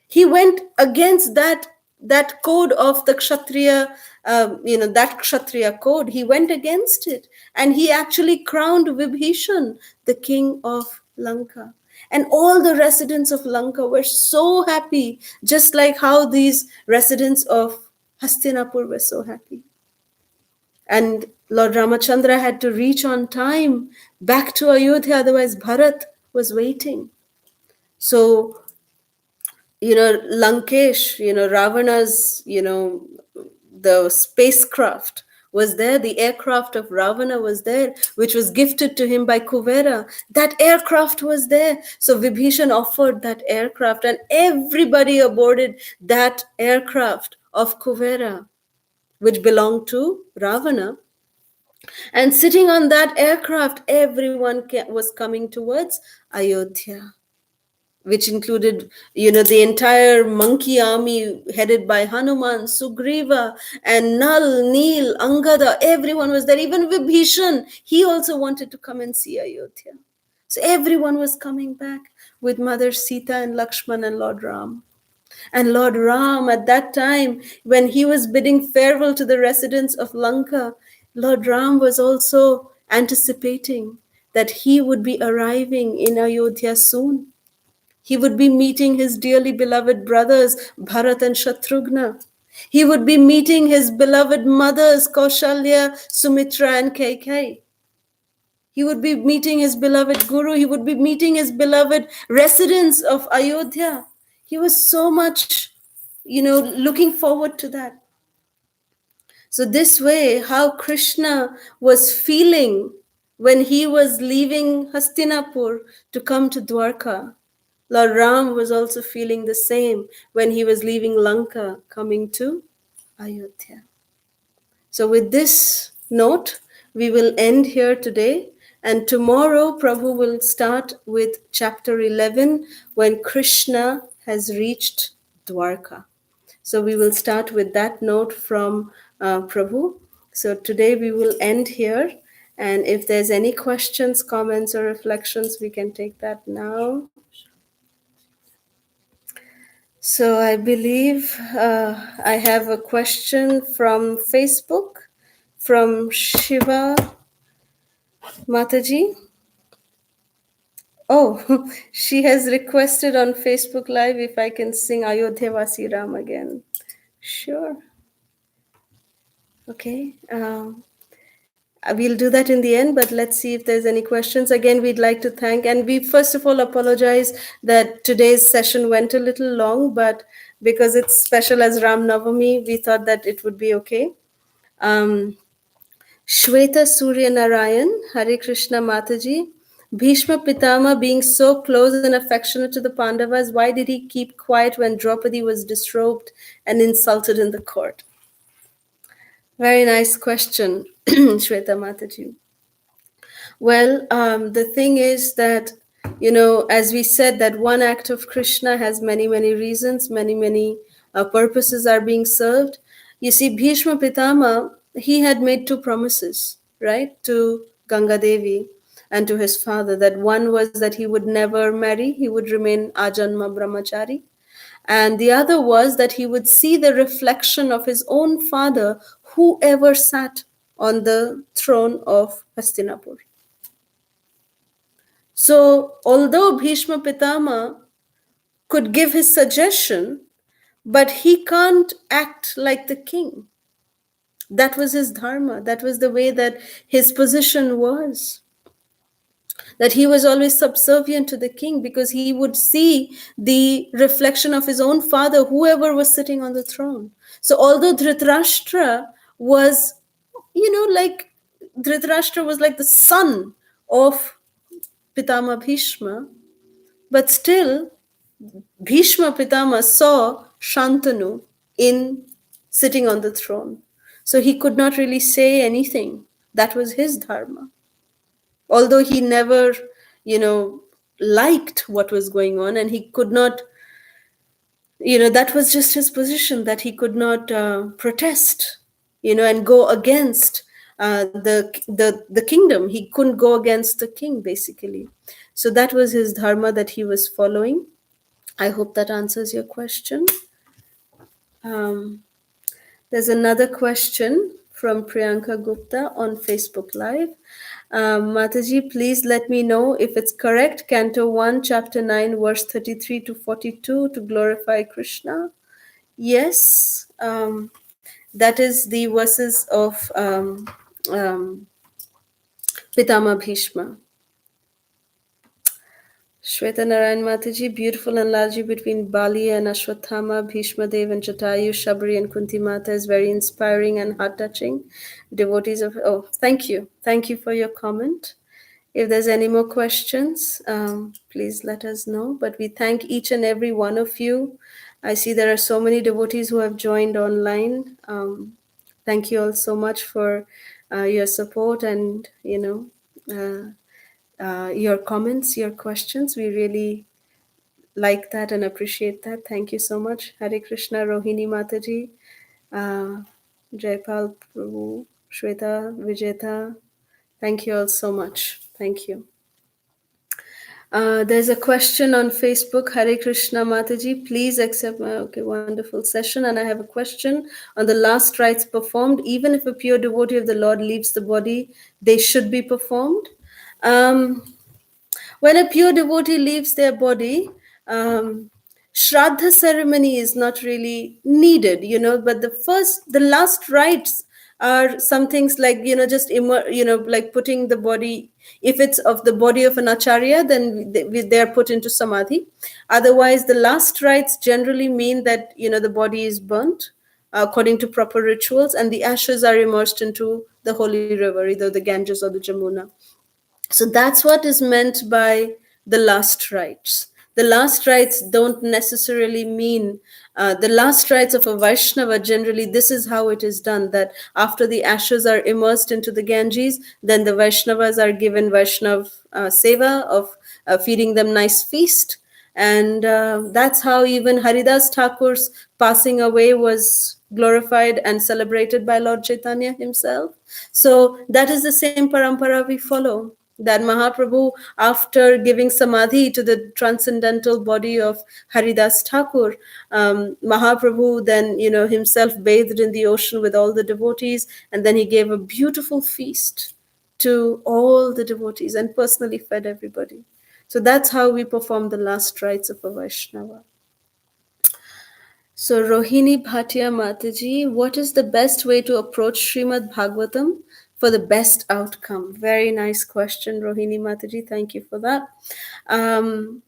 He went against that code of the Kshatriya, that Kshatriya code. He went against it, and he actually crowned Vibhishan the king of Lanka. And all the residents of Lanka were so happy, just like how these residents of Hastinapur were so happy. And Lord Ramachandra had to reach on time back to Ayodhya, otherwise Bharat was waiting. So Lankesh, Ravana's, the spacecraft was there. The aircraft of Ravana was there, which was gifted to him by Kuvera. That aircraft was there. So Vibhishan offered that aircraft, and everybody aboarded that aircraft of Kuvera, which belonged to Ravana. And sitting on that aircraft, everyone was coming towards Ayodhya, which included, the entire monkey army headed by Hanuman, Sugriva, and Nal, Neel, Angada. Everyone was there. Even Vibhishan, he also wanted to come and see Ayodhya. So everyone was coming back with Mother Sita and Lakshman and Lord Ram. And Lord Ram, at that time, when he was bidding farewell to the residents of Lanka, Lord Ram was also anticipating that he would be arriving in Ayodhya soon. He would be meeting his dearly beloved brothers, Bharat and Shatrughna. He would be meeting his beloved mothers, Kaushalya, Sumitra, and Kaikeyi. He would be meeting his beloved Guru. He would be meeting his beloved residents of Ayodhya. He was so much, looking forward to that. So this way, how Krishna was feeling when he was leaving Hastinapur to come to Dwarka, Lord Ram was also feeling the same when he was leaving Lanka, coming to Ayodhya. So with this note, we will end here today. And tomorrow, Prabhu will start with chapter 11, when Krishna has reached Dwarka. So we will start with that note from Prabhu. So today we will end here. And if there's any questions, comments, or reflections, we can take that now. So I believe I have a question from Facebook, from Shiva Mataji. Oh, she has requested on Facebook Live if I can sing Ayodhya Vasi Ram again. Sure. Okay. We'll do that in the end, but let's see if there's any questions. Again, we'd like to thank, and we first of all apologize that today's session went a little long, but because it's special as Ram Navami, we thought that it would be okay. Um, Shweta Surya Narayan, Hare Krishna Mataji. Bhishma Pitama being so close and affectionate to the Pandavas, why did he keep quiet when Draupadi was disrobed and insulted in the court? Very nice question, Shweta Mataji. Well, the thing is that, as we said, that one act of Krishna has many, many reasons, many, many purposes are being served. You see, Bhishma Pitama, he had made two promises, right, to Ganga Devi and to his father. That one was that he would never marry, he would remain Ajanma Brahmachari. And the other was that he would see the reflection of his own father, whoever sat on the throne of Hastinapur. So, although Bhishma Pitama could give his suggestion, but he can't act like the king. That was his dharma. That was the way that his position was. That he was always subservient to the king because he would see the reflection of his own father, whoever was sitting on the throne. So, although Dhritarashtra was, Dhritarashtra was like the son of Pitama Bhishma, but still, Bhishma Pitama saw Shantanu in sitting on the throne. So he could not really say anything. That was his dharma. Although he never, liked what was going on, and he could not, that was just his position, that he could not protest, and go against the kingdom. He couldn't go against the king, basically. So that was his dharma that he was following. I hope that answers your question. There's another question from Priyanka Gupta on Facebook Live. Mataji, please let me know if it's correct. Canto 1, Chapter 9, verse 33 to 42 to glorify Krishna. Yes, that is the verses of Pitama Bhishma. Shweta Narayan Mataji, beautiful analogy between Bali and Ashwathama, Bhishma Dev and Jatayu, Shabri and Kunti Mata is very inspiring and heart-touching. Devotees of... Oh, thank you. Thank you for your comment. If there's any more questions, please let us know. But we thank each and every one of you. I see there are so many devotees who have joined online. Thank you all so much for your support and, your comments, your questions. We really like that and appreciate that. Thank you so much. Hare Krishna, Rohini Mataji, Jaipal Prabhu, Shweta, Vijeta. Thank you all so much. Thank you. There's a question on Facebook. Hare Krishna Mataji, please accept my wonderful session. And I have a question on the last rites performed. Even if a pure devotee of the Lord leaves the body, they should be performed. When a pure devotee leaves their body, Shraddha ceremony is not really needed, but the last rites are some things like, just, like putting the body, if it's of the body of an acharya, then they are put into samadhi. Otherwise, the last rites generally mean that, the body is burnt according to proper rituals, and the ashes are immersed into the holy river, either the Ganges or the Jamuna. So that's what is meant by the last rites. The last rites don't necessarily mean the last rites of a Vaishnava. Generally, this is how it is done, that after the ashes are immersed into the Ganges, then the Vaishnavas are given Vaishnav seva of feeding them nice feast. And that's how even Haridas Thakur's passing away was glorified and celebrated by Lord Chaitanya himself. So that is the same parampara we follow. That Mahaprabhu, after giving samadhi to the transcendental body of Haridas Thakur, Mahaprabhu then, himself bathed in the ocean with all the devotees, and then he gave a beautiful feast to all the devotees and personally fed everybody. So that's how we perform the last rites of a Vaishnava. So Rohini Bhatia Mataji, what is the best way to approach Srimad Bhagavatam for the best outcome? Very nice question, Rohini Mataji. Thank you for that. Um,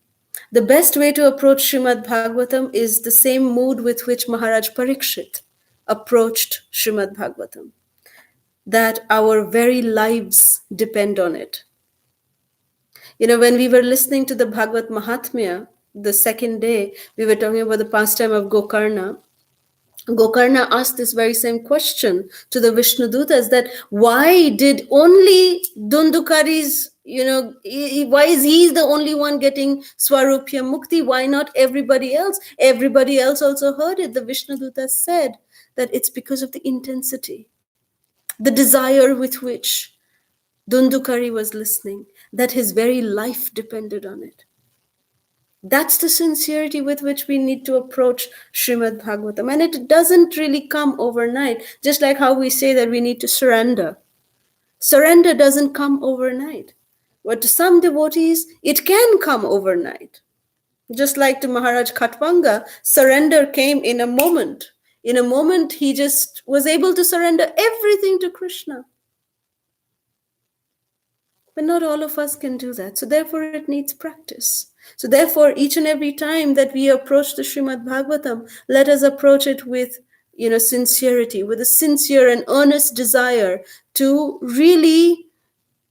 the best way to approach Srimad Bhagavatam is the same mood with which Maharaj Parikshit approached Srimad Bhagavatam, that our very lives depend on it. You know, when we were listening to the Bhagavad Mahatmya, the second day, we were talking about the pastime of Gokarna. Gokarna asked this very same question to the Vishnudutas, that why did only Dundukari's, why is he the only one getting Swarupya Mukti? Why not everybody else? Everybody else also heard it. The Vishnudutas said that it's because of the intensity, the desire with which Dundukari was listening, that his very life depended on it. That's the sincerity with which we need to approach Srimad Bhagavatam. And it doesn't really come overnight, just like how we say that we need to surrender. Surrender doesn't come overnight. But to some devotees, it can come overnight. Just like to Maharaj Khatwanga, surrender came in a moment. In a moment, he just was able to surrender everything to Krishna. But not all of us can do that. So therefore, it needs practice. So therefore, each and every time that we approach the Srimad Bhagavatam, let us approach it with, sincerity, with a sincere and earnest desire to really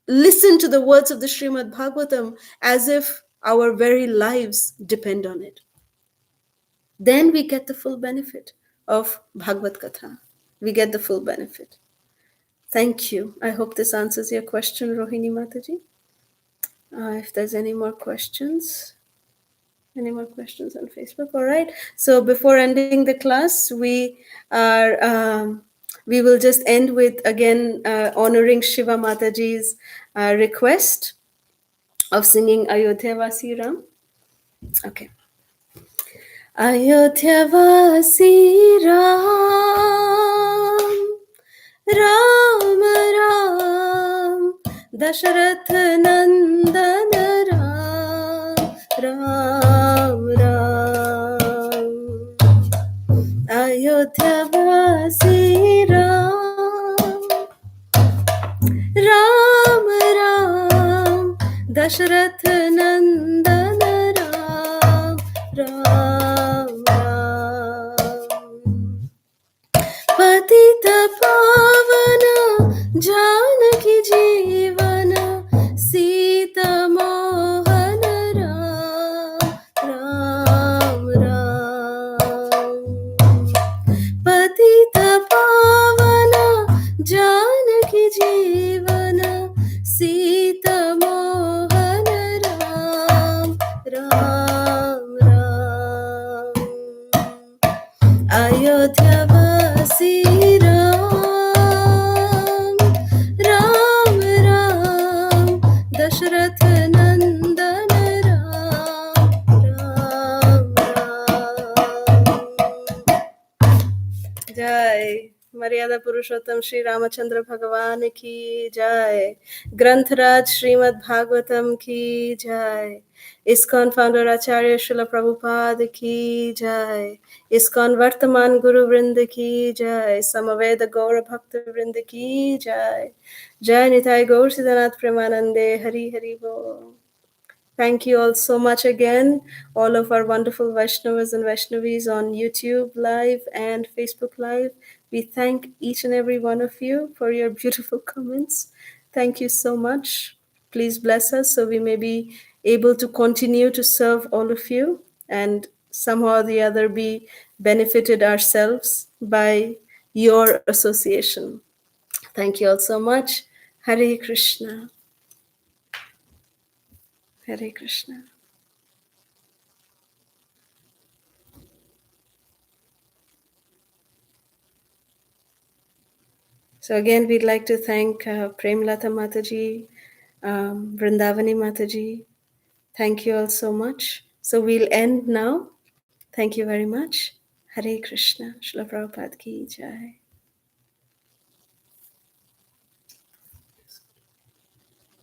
listen to the words of the Srimad Bhagavatam as if our very lives depend on it. Then we get the full benefit of Bhagavad Katha. We get the full benefit. Thank you. I hope this answers your question, Rohini Mataji. If there's any more questions on Facebook. All right, so before ending the class, we will just end with again honoring Shiva Mataji's request of singing Ayodhya Vasi Ram. Okay. Ayodhya Vasi Ram, Ram Ram, Dasharath Nandan Ram, Ram Ram. Ayodhya Vasi Ram, Ram Ram, Dasharath Nandan Ram, Ram Ram. Patita Pavana Janaki Jivana Sita Mohana Ram, Ram Ram. Patita Pavana Janaki Jivana Sita Mohana Ram, Ram Ram. Ayodhya Vasi Ram, Ram Ram, Dasharath Nandan Ram, Ram Ram. Jai Maryada Purushottam Shri Ramachandra Bhagavan ki jai. Grantaraj Srimad Bhagavatam ki jai. ISKCON founder Acharya Srila Prabhupada ki jai. ISKCON Vartaman Guru Vrinda ki jai. Samaveda Gaura Bhakta Vrinda ki jai. Jai Nitai Gaur Siddhanath Premanande. Hari Hari Bo. Thank you all so much again, all of our wonderful Vaishnavas and Vaishnavis on YouTube Live and Facebook Live. We thank each and every one of you for your beautiful comments. Thank you so much. Please bless us so we may be able to continue to serve all of you and somehow or the other be benefited ourselves by your association. Thank you all so much. Hare Krishna. Hare Krishna. So again, we'd like to thank Premlata Mataji, Vrindavani Mataji. Thank you all so much. So we'll end now. Thank you very much. Hare Krishna. Srila Prabhupada ki jai.